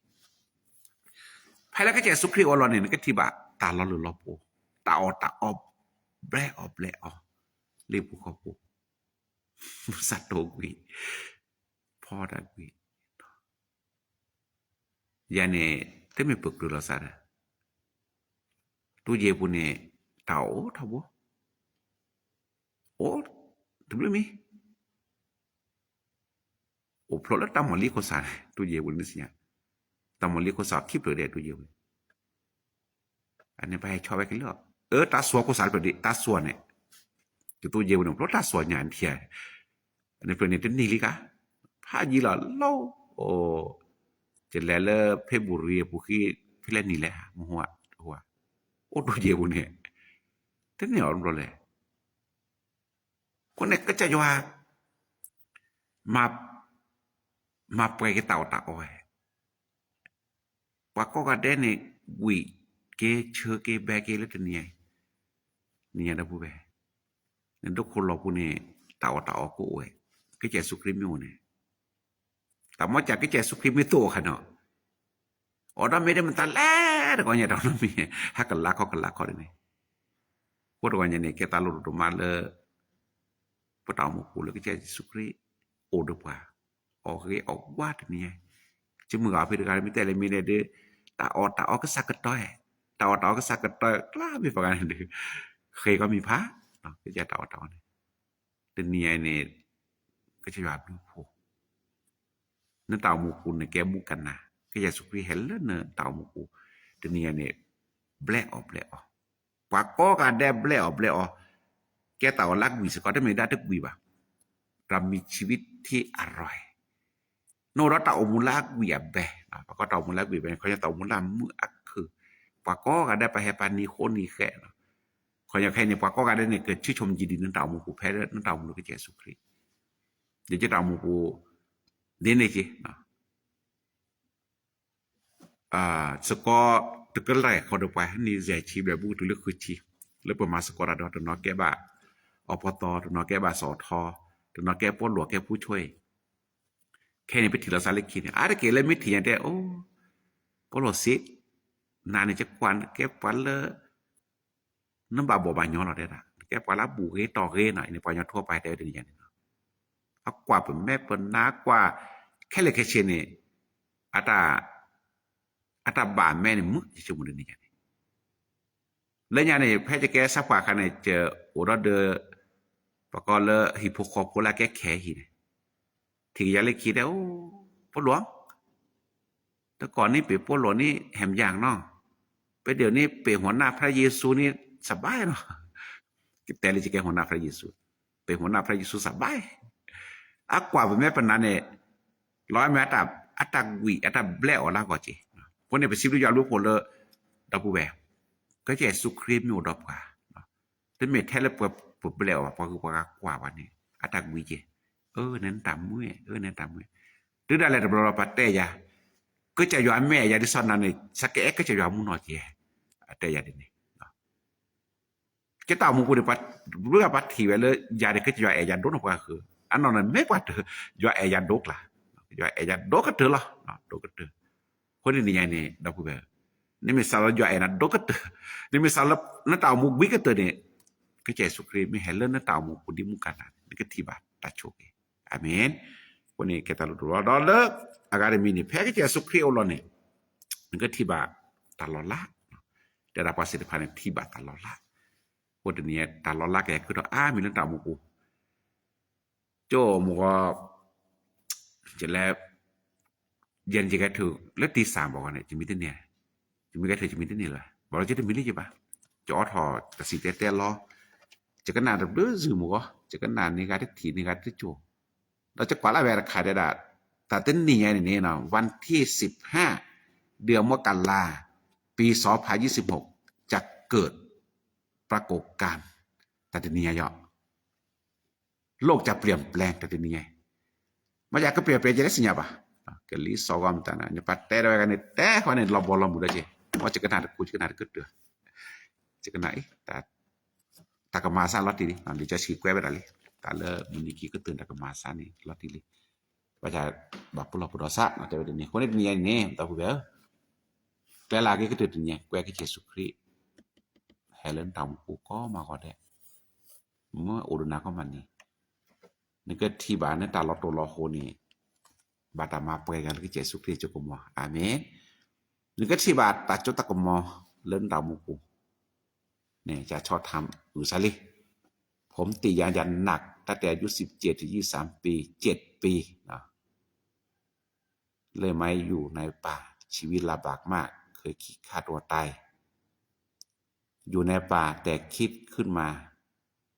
ภายแล้วก็จะสุขีอรอนเนี่ยก็ที่บะตาล้อหรือล้อโปตาออกแบลออกเรียบภูเขาปูสัตว์โตกุยพ่อดากุยยาเนี่ยที่ไม่ปึกดูเราซะนะตัวเย่ปุ่นเนี่ยเต่าทับวัวถึงเรื่องนี้เพราะแล้วตามหมอลีโคสาตัวเย่ปุ่นนี่สิเนี่ยตามหมอลีโคสาคลิปเลยเด็ดตัวเย่อันนี้ไปชอบไปกันเรื่องตาสัวโคสาเป็นดิตาสัวเนี่ยตัวเย่ปุ่นเพราะตาสัวหยาดเทียอันนี้เป็นเนี่ยเป็นนี่ลิกะพายีหล่อเล่าจะแล้วเพบุรีปุกี้พี่เล่นนี่แหละมัว โอ้ตัวเยวเนี่ยท่านเนี่ยออกเลยคนเนี่ยก็จะว่ามามาไปcái tàu tàu ấy và có cái đấy này quỷ cái chơi cái bé cái lên này này đã bù bé nên đôiคนเราพวกนี้tàu tàuกูเว้ยcái trẻสุครีมอยู่เนี่ยแต่มาจากcái trẻสุครีมไม่โตขนาดอ๋อเราไม่ได้มันตาแล่แต่ก่อนเนี่ยเราไม่มีฮักกันลักเขาเลยเนี่ยพวกเราเนี่ยแกตาลุดมาเลยพอตาวมุกูเลยก็trẻสุครีโอดกว่าออกcáiออกวาดเนี่ยchứ mừng ở phía cái mình tên là mình để tạo cái sắc cái toy tạo cái sắc cái toy là bị phải cái này khi có mình phá cái giá tạo này tên này cái chế độ phụ nó tạo một cụ này kéo một cành nè cái giá sụp đi hết lớn nữa tạo một cụ tên này black off và có cái đẹp black off cái tạo lắc bị sẽ cóได้ไม่ได้ทุกวีบ่ะเรามีชีวิตที่อร่อยโนเราเต่ามูลากเบียบแบะปะก็เต่ามูลากเบียบแบะเขาจะเต่ามูลามืออักคือปะก็กันได้ไปให้ปานีโคนีแค่เขาอยากให้เนี่ยปะก็กันได้เนี่ยเกิดชื่อชมจีดีนั่นเต่ามูกูแพ้นั่นเต่ามูลูกเจสุครีเดี๋ยวจะเต่ามูกูเดี๋ยวนี่จีสกอตึกแรกเขาเดินไปนี่แจชีแบบบูตุเลือกคือชีแล้วประมาณสกอระดับตัวน้อยแก่บ่าอปตตัวน้อยแก่บ่าสอทอตัวน้อยแก่ป้นหลวงแก่ผู้ช่วยแค่นี้ไปทีละสารเล็กคิดเนี่ยอะไรเกี่ยวเลยไม่ถี่อย่างเดียวโอ้พอเราสินานนี่จะควันแก้ควันเลยน้ำบาบ่บานย้อนเราได้ละแก้ควันละบูเกต่อเกหน่อยในปอยทั่วไปได้เดี๋ยวนี้เนี่ยเอากว่าเป็นแม่เป็นน้ากว่าแค่เล็กแค่เชนเนี่ยอัตราบานแม่เนี่ยมึกจะชุ่มเดี๋ยวนี้เนี่ยแล้วเนี่ยแพทย์จะแก้สักกว่าขนาดเจอโอ้เราเดอประกอบเลยฮิปโปคอปละแก้แค่หินที่ยาเล็กคิดแล้วพ่อหลวงแต่ก่อนนี้เป๋พ่อหลวงนี่แหมอย่างเนาะไปเดี๋ยวนี้เป๋หัวหน้าพระเยซูนี่สบายเนาะแต่เลยจะแกหัวหน้าพระเยซูเป๋หัวหน้าพระเยซูสบายกว่าเป็นแม่ปนันเนี่ยร้อยแม่อัตวีอัตเบลอละก็จีพวกนี้ไปซิบลูกยาลูกคนเลยดับบูแบก็จะสุครีมอยู่ดับกว่าแต่เมทแท้แล้วปวดเบลอพอคือกว่าวันนี้อัตวีจีนั้นตามมือนั้นตามมือหรืออะไรแต่เราปัตเตยาก็จะย้อนแม่ยาที่สอนนั่นนี่สักแก่ก็จะย้อนมุนหน่อยเจี๋ยแต่ยาเดี๋ยวนี้ก็ตามมุกูเดี๋ยวปัดเรื่องปัดทีไว้เลยยาเดี๋ยวก็จะย้อนยาโดนออกมาคืออันนั้นไม่ปัดย้อนยาโดกล่ะย้อนยาโดกก็เถอะล่ะโดกก็เถอะคนนี้ยังนี่ดับกูแบบนี่มิสาลย้อนยาโดกก็เถอะนี่มิสาลนั่นตามมุกวิก็เถอะเนี่ยก็จะสุครีไม่เห็นเรื่องนั่นตามมุกูดิมุกันนั่นนี่ก็ทีบาตัดโชกAmin. Kone kita lu dulu agar ini pegi dia sukri olone. Enggak tiba talola. Dia dapat sih depan tiba talola. Kode ni talola kayak kudo milan tamuku. Jo muka jelek jan jika tu letih sam bawa ni jemitin ni. Jemitin tu jemitin ni lah. Baru jadi milih je bah. Jo thọ kasih tete lo. Jangan ada berzu muka. Jangan ni kata ti ni kata jo.เราจะกว่าละเวลาขายได้แต่ต้นนี้นี่เนาะวันที่15เดือนมกราปี2026จะเกิดปรากฏการณ์แต่ต้นนี้เยอะโลกจะเปลี่ยนแปลงแต่ต้นนี้มาอยากก็เปลี่ยนแปลงจะได้สิญญาปะก็ลิสอกรรมต่างๆเนี่ยปัตเตอร์อะไรกันเนี่ยแต่คนเนี่ยเราบอลเราบุได้เจ้ว่าจะกระนาดกูจะกระนาดก็เดือจะกระนาดแต่ก็มาสร้างรถดีๆหรือจะฉีกแก้ไปอะไรแต่เลิกมันดีกี่ก็ตื่นแต่ก็มาซานี่ลอติลิว่าจะบอกพวกเราพวกเราซะนะแต่วันนี้คนนี้เนี่ยแต่พวกเราแต่ลากี่ก็ตื่นเนี่ยแกก็เจสุครีเฮเลนทำกูก็มาก็ได้เมื่ออุดนาก็มันนี่ก็ที่บ้านเนี่ยตาลอตัวลอโคนี่บาตามาเปย์กันก็เจสุครีจุกมัวอาเมนนี่ก็ที่บ้านตาจุตะกมัวเล่นดาวมุกูเนี่ยจะชอบทำอุซาลีผมตียายันหนักตั้งแต่อายุ17 ถึง 23 ปี7 ปีนะเลยไม่อยู่ในป่าชีวิตลำบากมากเคยคิดฆ่าตัวตายอยู่ในป่าแต่คิดขึ้นมา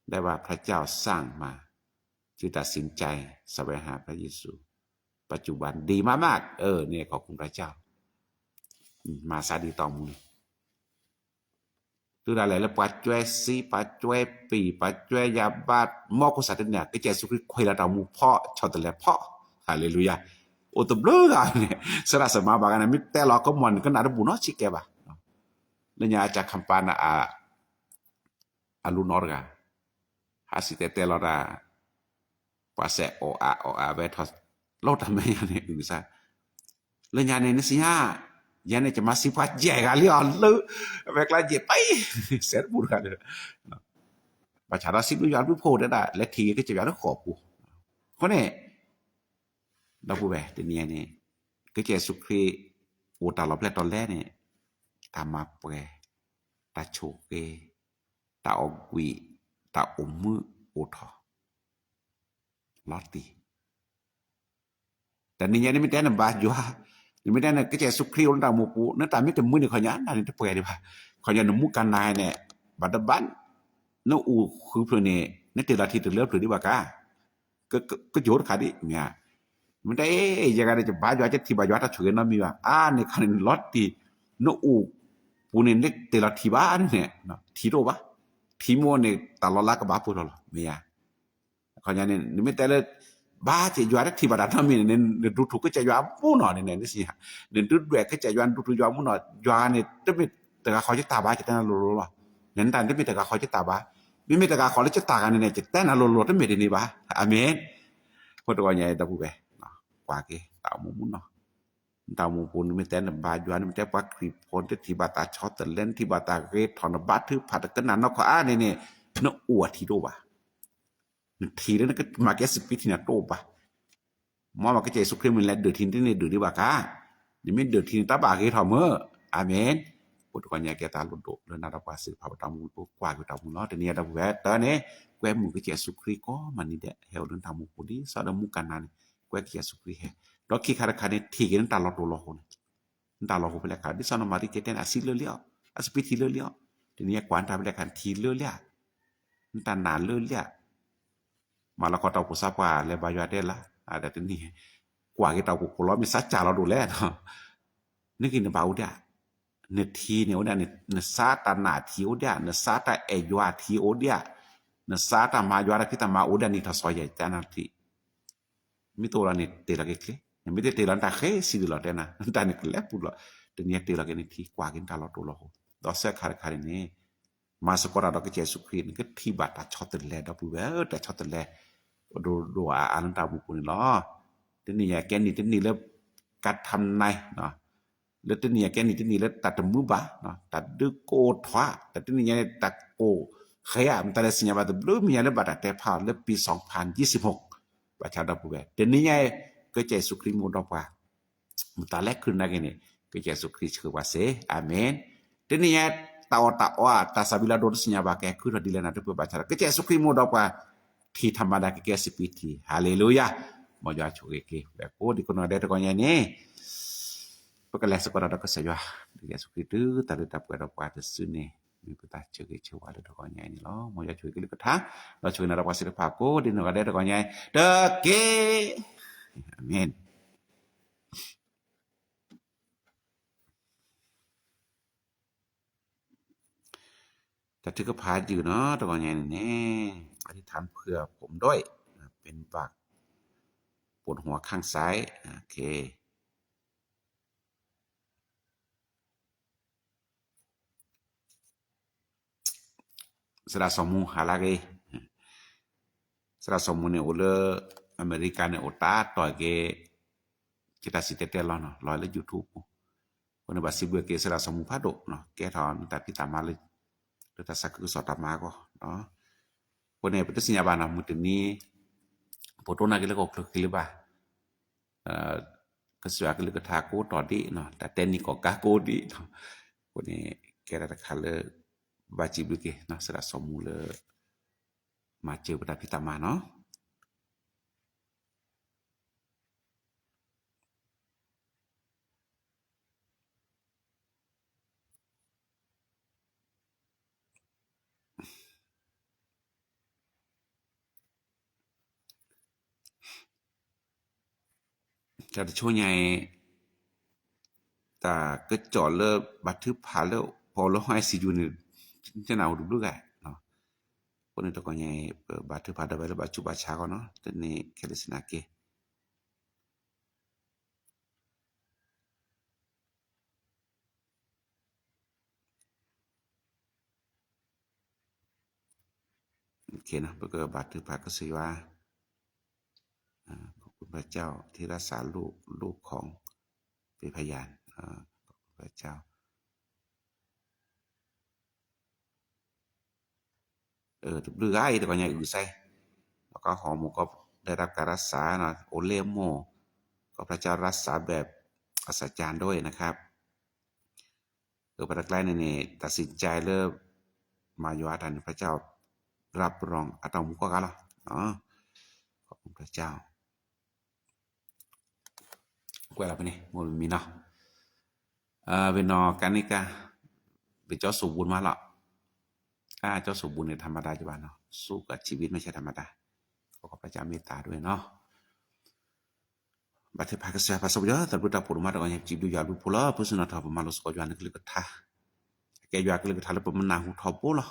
ได้ว่าพระเจ้าสร้างมาจึงตัดสินใจแสวงหาพระเยซูปัจจุบันดีมากๆเนี่ยขอบคุณพระเจ้ามาซาดีตอมูล tu la le patue si patue pi patue yabat mo ko satnya ke Yesus Kristus khoila ta mu pho chotale pho haleluya o to bloga ne sera sama bagana mi te lo ko mon ko na bu no chike ba le nya cha kampana a lunorga hasite te lo ra pase o a ve thos lo ta me ne bisa le nya ne sia ya neจะมาสิพัดแย่กันเลยเลยเวกลาเจ็บไปเสร็จบุญกันเลยประชาราสิบุญยานผู้โพดได้และทีก็จะยานขอบผู้คนนี้เราผู้แบเดี๋ยวนี้เนี่ยก็เจสุครีโอตาลอบแรกตอนแรกเนี่ยตามาเปตาโชเกตาออกวีตาอมมือโอทอลอตตีแต่นี่ยังไม่ได้นำบาอยู่นี่ไม่ได้นะก็จะสุครีon ta mu pu na ta mi te mu ni khonya na ni te pwe di ba khonya no mu kan nai ne ba da ban no u khu phlo ne ne te la thi te le phlo di ba kaก็โยนขาดิเนี่ยมันได้ยังไงจะบาจจะที่บาจta chue na mi ba ni kan lot ti no u pu ne ne te la thi ba ne no thi do ba thi mo ne ta lo la ka ba pu lo mi ya khonya ne ni me te le ba che yua da thi ba da na mi ne du thu ke che yua mu no ne ne si ha ne du dwe ke che yua du thu yua mu no yua ne te mi te ka kho che ta ba che ta lo lo ne ta ne mi te ka kho che ta ba mi mi te ka kho le che ta ga ne che ta na lo lo te mi de ni ba amen ko to nya da bu be no kwa ke ta mu mu no ta mu pu ni mi te na ba yua ni mi te pa kri pon te thi ba ta chot te len thi ba ta ke thon ba thu phat ke na no kho a ne no u thi do baทีนั้นก็มาแก่10ปีที่น่ะโตปะมอมาก็เจสุคริสต์มันแลเดือดทินที่นี่เดือดดีบ่ากะนี่มีเดือดทินตาบาเกทอมเมออาเมนปุตกะญาแก่ตาลุโดแล้วนาตาปาสึภาพตามูปุกว่าอยู่ตามูเนาะแต่เนี่ยตาแวตาเนี่ยแกมูก็เจสุคริสต์ก็มันนี่แดะเฮาเดินตามูปุดิซอดมูกันนั้นแกเจสุคริสต์ดอกขี้คาระคาเนี่ยทีกันตาลอดโลโหตาลอดโหไปแล้วค่ะดิซอนมาริเกเตนอาซิเลเลียอาสปิทิเลเลียแต่เนี่ยกวนตาไปแล้วค่ะทีเลเลียตานาเลเลียmalah kau tahu siapa le baju adela ada ini gua kita tahu kalau misal cara dulu lah ni kini bau dia ni ti ni udah ni sata na ti udah ni sata ejwa ti udah ni sata majwa kita ma udah ni tasoya jangan ti mi tu lah ni tela kekle ni mi tela tak ke si dulu dena tak ni kelep pula dan ni tela ke ni ti gua kita lalu dulu dosa khari ni masuk orang dak ke Yesus Kristus ke tiba ta chotel da bu ta chotel do an ta bu kun lo tin ni ya ke ni tin ni le kat tham nai no le tin ni ya ke ni tin ni le ta ta mu ba no ta de ko thwa ta tin ni ya ta ko khaya man ta le sinya ba de blu mi ya le ba ta te pha leปี2026ประชาดbu tin ni ya ke Yesus Kristus mu do pa mu ta le kun na ke ni ke Yesus Kristus ke wa se amen tin ni ya ta wa ta sabila do sinya ba ke ku di lena de baca ke Yesus Kristus mu do paที่ธรรมดาแก่10ปีที่ฮาเลลูยาบ่ยาชูเกแบบโอ้ดิคนได้ตะกอนอย่างนี้ปกแลสกระดกสยาดิเยซูคริสต์ตะตับกระดกว่าตะซึนี่มีปตาเจเกชวาตะกอนอย่างนี้เนาะบ่ยาชูเกลิกทาเราช่วยนรภาสิภาโกดินก็ได้ตะกอนอย่างตะเกอาเมนแต่ถึงก็พาอยู่เนาะตะกอนอย่างนี้อธิษฐานเพื่อผมด้วยเป็นปากปวดหัวข้างซ้ายโอเคsera somu halage sera somu ne ole america ne ota to ke kita sitete lo no lo le youtube ko ne basibu ke sera somu phado no ke thon ta pitama le ta saku sotama ko no ko ne pete sinya bana mutini foto na ke le ko ke le ba ke sia ke le ka tha ko to di no ta teni ko ka ko di ko ne ke ra ka le bacibu ke no sera somu le ma che pada pitama noจะช่วยใหญ่ตาก็จอดเลยบัดทึกพาแล้วพอแล้วให้สิอยู่นี่ จะเอาดูกะเนาะคนนี้ตะก็ใหญ่บาดถือพาดไว้แล้วบาจุบาชาก็เนาะตะนี่เคลสนาเกโอเคนะเพราะก็บาดถือพาก็สิว่าขอบคุณพระเจ้าที่รักษาลูกของเป็นพยานขอบคุณพระเจ้าดื้อไอ้ตะก็ใหญ่อือใส่แล้วก็หอหมูก็ได้รับการรักษาเนาะโอเลโมก็พระเจ้ารักษาแบบอัศจรรย์ด้วยนะครับพระใกล้นี่ตัดสินใจเริ่มมาอยู่อาทันพระเจ้ารับรองอาตอมก็กันล่ะเนาะขอบคุณพระเจ้ากว่าไปนี่บ่มีเนาะเป็นนอกันนี่กะเป็นเจ้าสมบูรณ์มาแล้วเจ้าสมบูรณ์นี่ธรรมดาจังว่าเนาะสู้กับชีวิตไม่ใช่ธรรมดาขอพระเจ้าเมตตาด้วยเนาะบัดเทพากษาภาษาบ่ตะบุตะปุรมาตะกันจิบดูยาดูพุละพุสนะทอปมาลสกอจานกลิกทาแกยากลิกทาละปมนาหูทอปุละ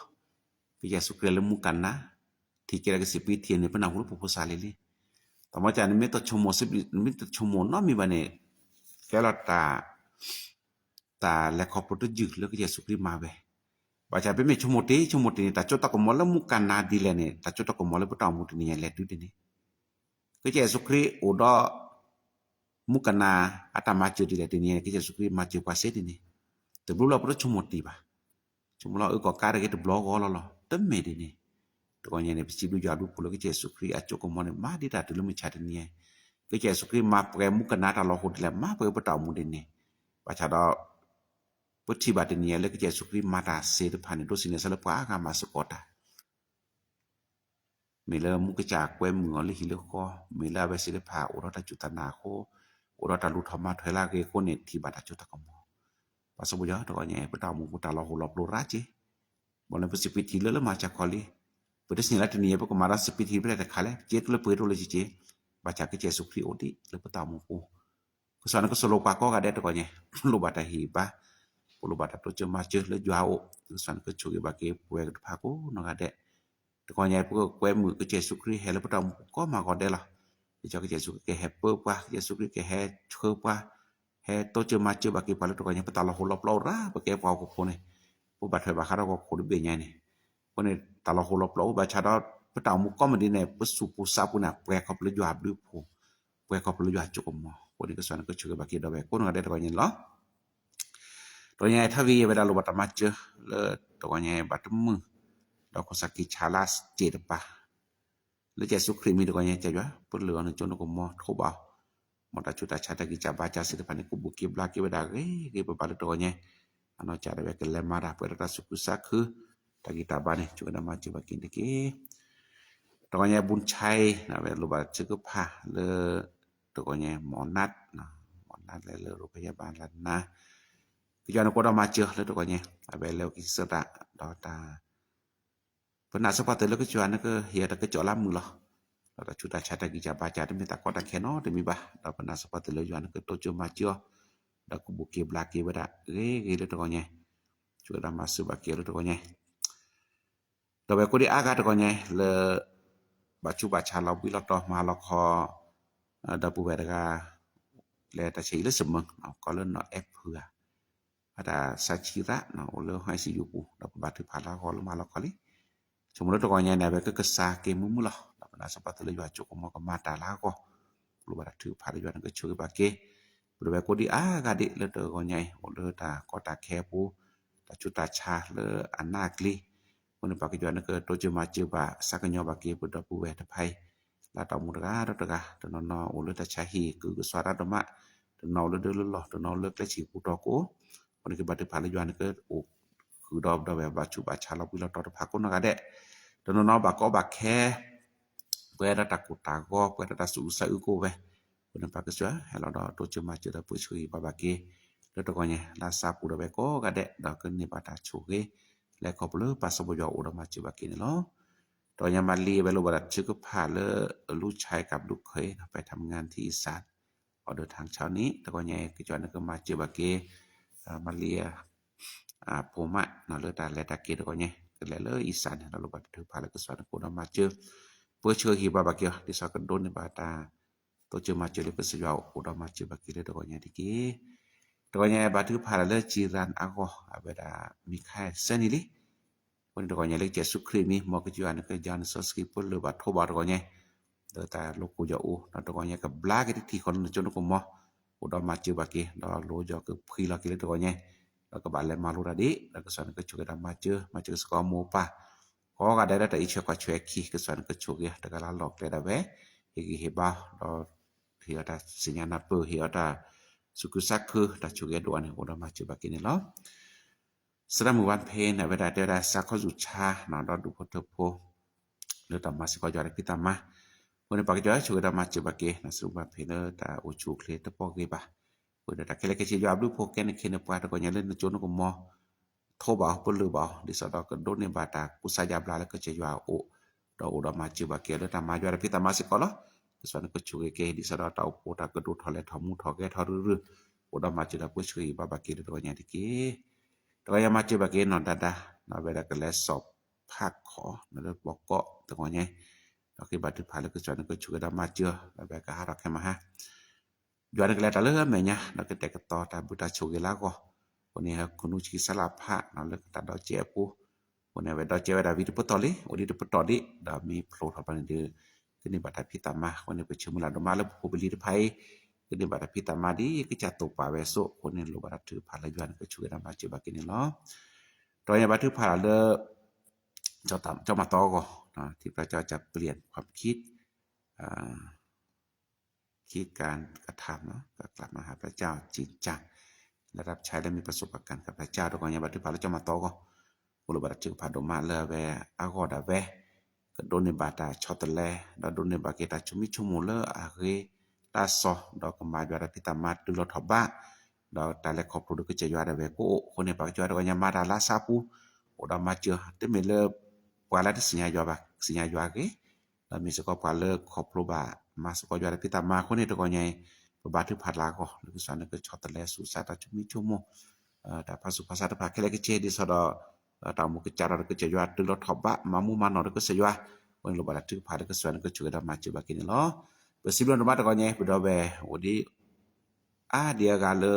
พระเยซูคริสต์มุกันนะที่เกระกสิปีเทียนนี่ปนาหูปุพุสาเลลีตมาจานเมตชโมสิมิตชโมเนาะมีบัดนี้แกละตาและขอปุตยึกแล้วก็เยซูคริสต์มาเวบาจาเป็นเมชโมตินี่ตาจตะกมอละมุกันนาดีแลนี่ตาจตะกมอละปตามุตนี่แลดูดินี่ก็เยซูคริสต์โอดอmukana ata macho di latini ke Yesus Kristus macho kwaseti ni te bulu pro chumoti ba chumulo ko kare ke te blog olo lo te medi ni to nya ne pisi du jadu pulo ke Yesus Kristus acho ko mone ma di ta lu mi chat ni ke Yesus Kristus ma pre mukana ta lo hot le ma pre pata mu de ni ba cha do puti ba de ni le ke Yesus Kristus ma ta se de phane do sine sala pa ka ma sukota me le mu ke cha kwe mu le hi le ko me la ba se de pha o ta jutana ko o ta lu thama thela ke ko ne thi bata chu ta ko mo pa so bu ya to nya pa ta mu ta lo ho lo pro ra chi bo le piti le ma cha ko li pe de sin la tni pa ko ma ra piti pe ta khale che tu le pe ro le chi che ba cha ke che su kri o ti le pa ta mu ko sa na ko so lo pa ko ga de to ko nya lu ba ta hi ba lu ba ta to che ma che le jwa o sa na ko chu ke ba ke pwe pa ko no ga de to ko nya pa ko kwe mu ke che su kri he le pa ta mu ko ma ko de la cho cái Giêsu cái hẹp bơ qua Giêsu cái hè chơ qua hè to chơ ma chơ ba cái pala to cái pata lo holo plo ra ba cái vào ko ne bu ba thai ba khara ko ko be nya ne ko ne ta lo holo plo ba cha da pata mu ko ma di ne pu su pu sa pu na pwe ko plo ju ab du pu pwe ko plo ju chu ko mo ko ni ko san ko chơ ba cái da ba ko no ga de to nya lo to nya tha vi ba da lo ba ta ma chơ le to nya ba tu mu da ko sakki chalas je de pa le Yesu Kristus mi de ko nya cha jwa pu le on cho no ko mo tho ba mo ta chu ta cha ta ki cha ba cha se de pa ni ku bu ki bla ki ba da ke pa le to nya ano cha de ke le ma ra pu ta su ku sa khu ta ki ta ba ni chu na ma chu ba ki de ke to nya bun chai na ve lo ba chu ku pha le to nya mo nat na mo nat le le ro pa ya ba la na ki ja no ko da ma chu le to nya ave le ki sa ta da ta pernah sepatu le ke chuan ke hia ta ke cholam mu lo ta chu ta cha ta ki cha ba cha de ta ko ta ke no de mi ba ta pernah sepatu le chuan ke to chu ma chu da ku bu ke bla ke ba da ge le to nya chu da ma su ba ke le to nya to be ko di aga to nya le ba chu ba cha lo bi lo to ma lo kho da pu ba da le ta chi le sum ko le no ep phua ada sachira no le hai si yu pu da ba thu pha la ko lo ma lo ko li Semua tu kau nyana beka kesah ke mumu lah. Tak pernah sempat tu lejuan cukup mau ke mata lah ko. Perlu pada tu pada lejuan ke cukup pakai. Perlu beko di gadik le tu kau nyai. Le ta kau tak kepu. Tak cuta cah le anak li. Mun pakai juan ke tu cuma cuba sakanya pakai pada buah tepai. La tak mudah ada tegah. Tu nono ulu tak cahi ke suara demak. Tu nono le dulu lah. Tu nono le kecil putar ko. Mun ke pada pada lejuan keคือดอบแบบว่าชุบาชาเราวิเราตอพักคนก็ได้ตอนนอบักก็บักแค่เพื่อตะกุตาก็เพื่อตะสุสะอุโกเวคนปักก็ชัวให้เราดอตัวจะมาเจอผู้ช่วยบาบาเกแล้วตัวก็เนี่ยลาซาปูดแบบก็ได้ดอกกันในปาตาชูเกและก็เปลือปัสสาวะอุดมาจิบาเกนี่เนาะตอนยามาลีไปโลบัดชื่อก็พาเลลูกชายกับลูกเขยไปทำงานที่อีสานออกเดินทางเช้านี้ตัวก็เนี่ยก็จวนก็มาจิบาเกมาเลีย โพมะเนาะเลตาแลตาเกตก็เนี่ยก็แลเลยอีสานเราบัดถือพาแล้วก็สอนโคดมาเจอเพื่อเชื่อฮีบาบาเกียที่สอนกันโดนในบาตาตัวเจอมาเจอเลยก็สิยาวโคดมาเจอบาเกีเลยก็เนี่ยที่กีตัวเนี่ยบาถือพาแล้วจีรันอากอเวลามีค่าเสนิลิวันตัวเนี่ยเลยเจสุครีมีมอกจิวันก็ยานสสกิปุลหรือว่าโทบาตัวเนี่ยเดตาโลกุยาอูตัวเนี่ยก็บลากิที่คนจนก็มอโคดมาเจอบาเกดอโลจอก็พรีลากิเลยตัวเนี่ยแล้วก็บาเลมาลูราดิแล้วก็สอนก็ช่วยกันมาเจอสกอโมปาขอก็ได้แต่อีเชก็ช่วยคีก็สอนก็ช่วยแต่ก็ลาหลอกได้เว้อีเฮบาดอเฮียตาสิญญาณเปเฮียตาสุกุสักคือตาช่วยดวนโอดมาเจบักนี่เนาะสระมือวันเพนเวลาเดราสักเขาจุชาเนาะดอดูพอตโพหรือตามาสิก็ยอดพิตามาวันปากจะช่วยดมาเจบักนะสุบันเพเนตาอุจูเคลตปอกเกบาUdah tak kele kece jawab du poken kene pa ko nyalen no jono ko mo thoba pulu ba di sada ko done bata kusa jabla la kece jawab o do udah maci ba kele ta ma jwara pita masih kola kesana ko chuge ke di sada ta o ta ko do thole thamu thoge thoru udah maci da ko chui ba ba kele do nya diki to ya maci ba ke no dada na beda ke les sop phak kho na le bokko to ko nya to ke ba tu phale ko chana ko chuge da maci ba ka harak ke ma ha Jualan kelihatan lah menya nak kita kata tak buta cuci lah ko. Kini kunu cuci salah pak nak lek tak ada cepu. Kini ada cepu ada video potoli, odi potoli dah mi flow apa ni dia. Kini bata pita mah kini percuma lah domala buku beli depai. Kini bata pita mah di kejatuh pa besok kini lu bata tu pala jualan ke cuci dah macam begini loh. Tohnya batu pala le jauh mata ko. Nah, tibaจะเปลี่ยนความคิดคิดการกระทำเนาะก็กลับมาหาพระเจ้าจริงจังและรับใช้และมีประสบการณ์กับพระเจ้าทุกอย่างบัดนี้พระเจ้ามาตอก็บ่รู้ว่าจึงพาดมาเลเวอากอดาเวก็โดนในบาตาชอตแลดโดนในบาเกตาชุมิชุมเลอาเรตาซอดอกมาจวาพิตามาดุลทบะดอตาและครอบครัวก็จะยาดาเวโกคนในปากจวาก็ยามาดาลาซาปูโอดามาเจอเตเมเลปวาลาที่สิญญายอบักสิญญายอเกแล้วมีสกอปาเลครอบครัวมาสกอยาพิตามาคนนี้ตก็ใหญ่บาดถือผัดลาก็หรือสานก็ชอตแลสุสาตาจุมิชุมแต่ภาษาภาษาภาคเลกเจดิสดตามุกจารก็จะยอดตึลทบะมามุมานอก็สยว่าวันลบาดถือผัดก็สวนก็ช่วยดามาจิบักนี่เนาะเปสิบลนมาตก็ใหญ่บดอเวโอดีdia gale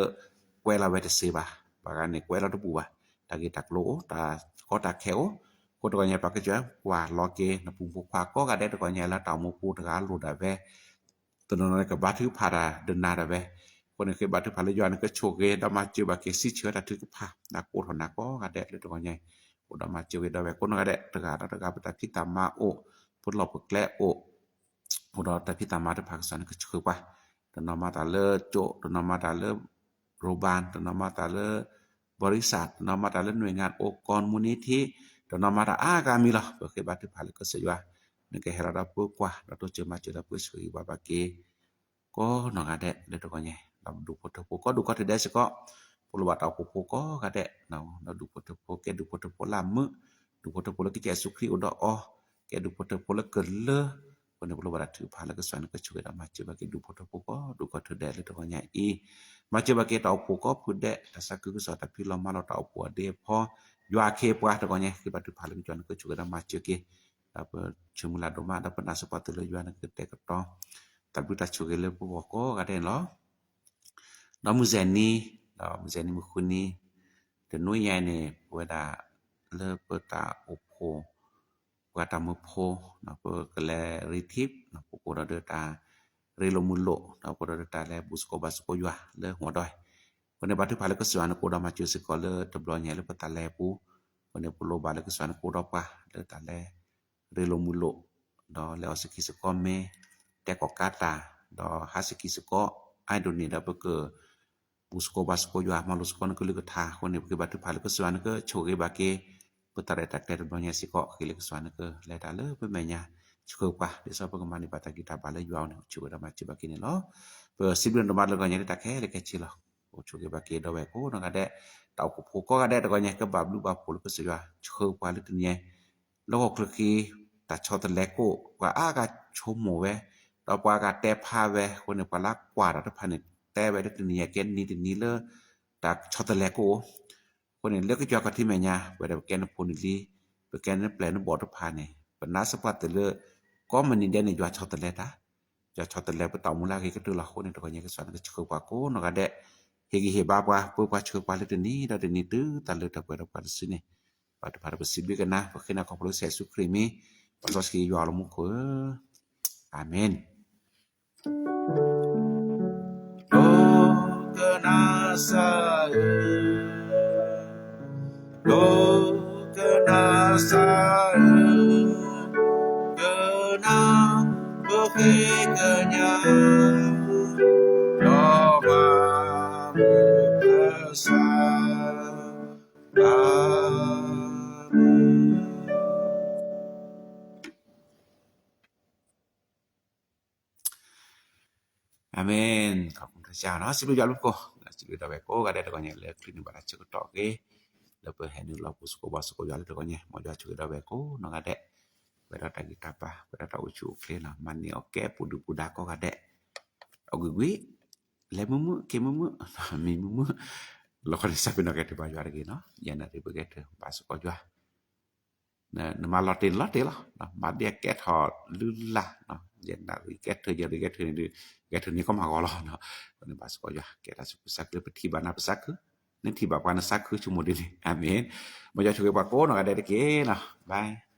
kwela wete seba bagane kwela to buwa tagi taklo ta kota kheo ko to nya pakja kwa loke na pumpu kwa ko ga de to nya la ta mu pu ta lu da ve to no ka ba thu pha da de na da ve ko ne ke ba thu pha le yo ne ka choge da ma chi ba ke si chhe da thu pha na ko tho na ko ga de le to nya ko da ma chi we da ve ko no ga de ta ga ta pi ta ma o pu lo pu kle o pu da ta pi ta ma ta phak san ka chhe paตนมาตาเลโจตนมาตาเลโรงพยาบาลตนมาตาเลบริษัทตนมาตาเลหน่วยงานองค์กรมูลนิธิตนมาตาากามีล่ะบ่เคยบัดพาลก็สิว่านึกให้เราได้ปุ๊กว่าเราต้องเจอมาเจอได้ปุ๊สวยว่าบาเกก็นอกาแดเด้ตก็ไงเราดูพอตโพก็ดูก็ได้สิก็ปุรวัตเอาโพก็กะแดเราดูพอตโพแกดูพอตโพลามมื้อดูพอตโพแล้วก็แจสุครีอุดอแกดูพอตโพแล้วเกินเลคนในบริบทถือพาแล้วก็สอนก็ช่วยมาเจอบักดูพอตปุก็ดูก็ถือได้เลยตัวใหญ่อีมาเจอบักตอปุก็พูดได้แต่สักคือสอนแต่พี่เรามาเราตอปัวเดพอยาเคปว่าตัวใหญ่คือบัดถือพาแล้วจอนก็ช่วยมาเจอเกดับชุมลาดมาดับนาสปอตเลยยานก็แต่ก็ต้องแต่บุตรช่วยเลยปุก็ก็ได้เนาะดอมุเซนี่มุคุนี่แต่นุ่ยใหญ่เนี่ยเวลาเลิกเปิดตาอุโพkata mepo na pe kele ritip na poko da ta relo mulo na poko da ta le busko basko yua le hodoi kone batu pale ko swana ko da ma chu sekole to blonya le pata le pu kone pulo bale ko swana ko da pa le ta le relo mulo do le osiki sko me te ko kata do hasiki sko ai do ni da pe ke busko basko yua malusko ko le ko tha kone ke batu pale ko swana ko choge ba ke putara tak ter banyak sikok kilik suana ke leta le pemenya cukup pa desa pengemani bata kita bala yuau ne cukup da machi bakini lo pe sibun do madlo ganya tak le kecil lo o cukup baki do we ko no gade tau ko ko gade do ganya ke bablu ba pul ke siwa cukup pa le dunia lo ko kleki ta chot le ko wa aga chomo we do pa ga te pha we ko ne pala kwa da pha ne te we de dunia ken ni le ta chot le ko คนนี่เลือกก็จอกับที่แม่ญาเวลาแกนพนิลีไปแกนแปลนบอดพานี่ปนาสปัตตะเลก็มันนี่เดนอยู่ชอตเลตาจะชอตเลปตอมุลาก็ตัวละคนนี่ตัวนี้ก็สอนก็ชื่อว่ากูนก็ได้เฮกิเฮบาว่าปุ๊บว่าชื่อว่าเลยนี่ดานี่ตื้อตะเลตะเปรปัสนี่ปัตpara persibiกันนะเพราะฉะนั้นของพระเยซูคริสต์มีปัสสาวะอยู่อาลมุขอาเมนโลกนาสาโลกนาสาเกนาโลกเกญาโลมาภาษาอาเมนขอบคุณพระเจ้าเนาะสิบยอดลูกโกสิบยอดแบบโกก็ได้ตะกอนเนี่ยเลยคลินบาราชิกตอกเกแล้วเปิดให้นึกเราปุสโกบาสโกยอดตะกอนเนี่ยหมดยอดชิกดาแบบโกเนาะก็ได้เวลาตะกิตาปะเวลาตะอุชูเคลเนาะมันนี่โอเคปุดุปุดาก็ได้เอากุยle mumu ke mumu mi mumu lo ko sa pino ke ba jwa ke no ya na te ba ke ba so ko jwa na ma lo tin lo te lo ma dia ke tho lu la no ya na ri ke the ya ri ke the ni ko ma ko lo no ni ba so ko jwa ke ta su sa ke pthi ba na pa sa ku ni thi ba pa na sa ku chu mo de ni amen mo ja chu ke ba ko no ka de ke no bye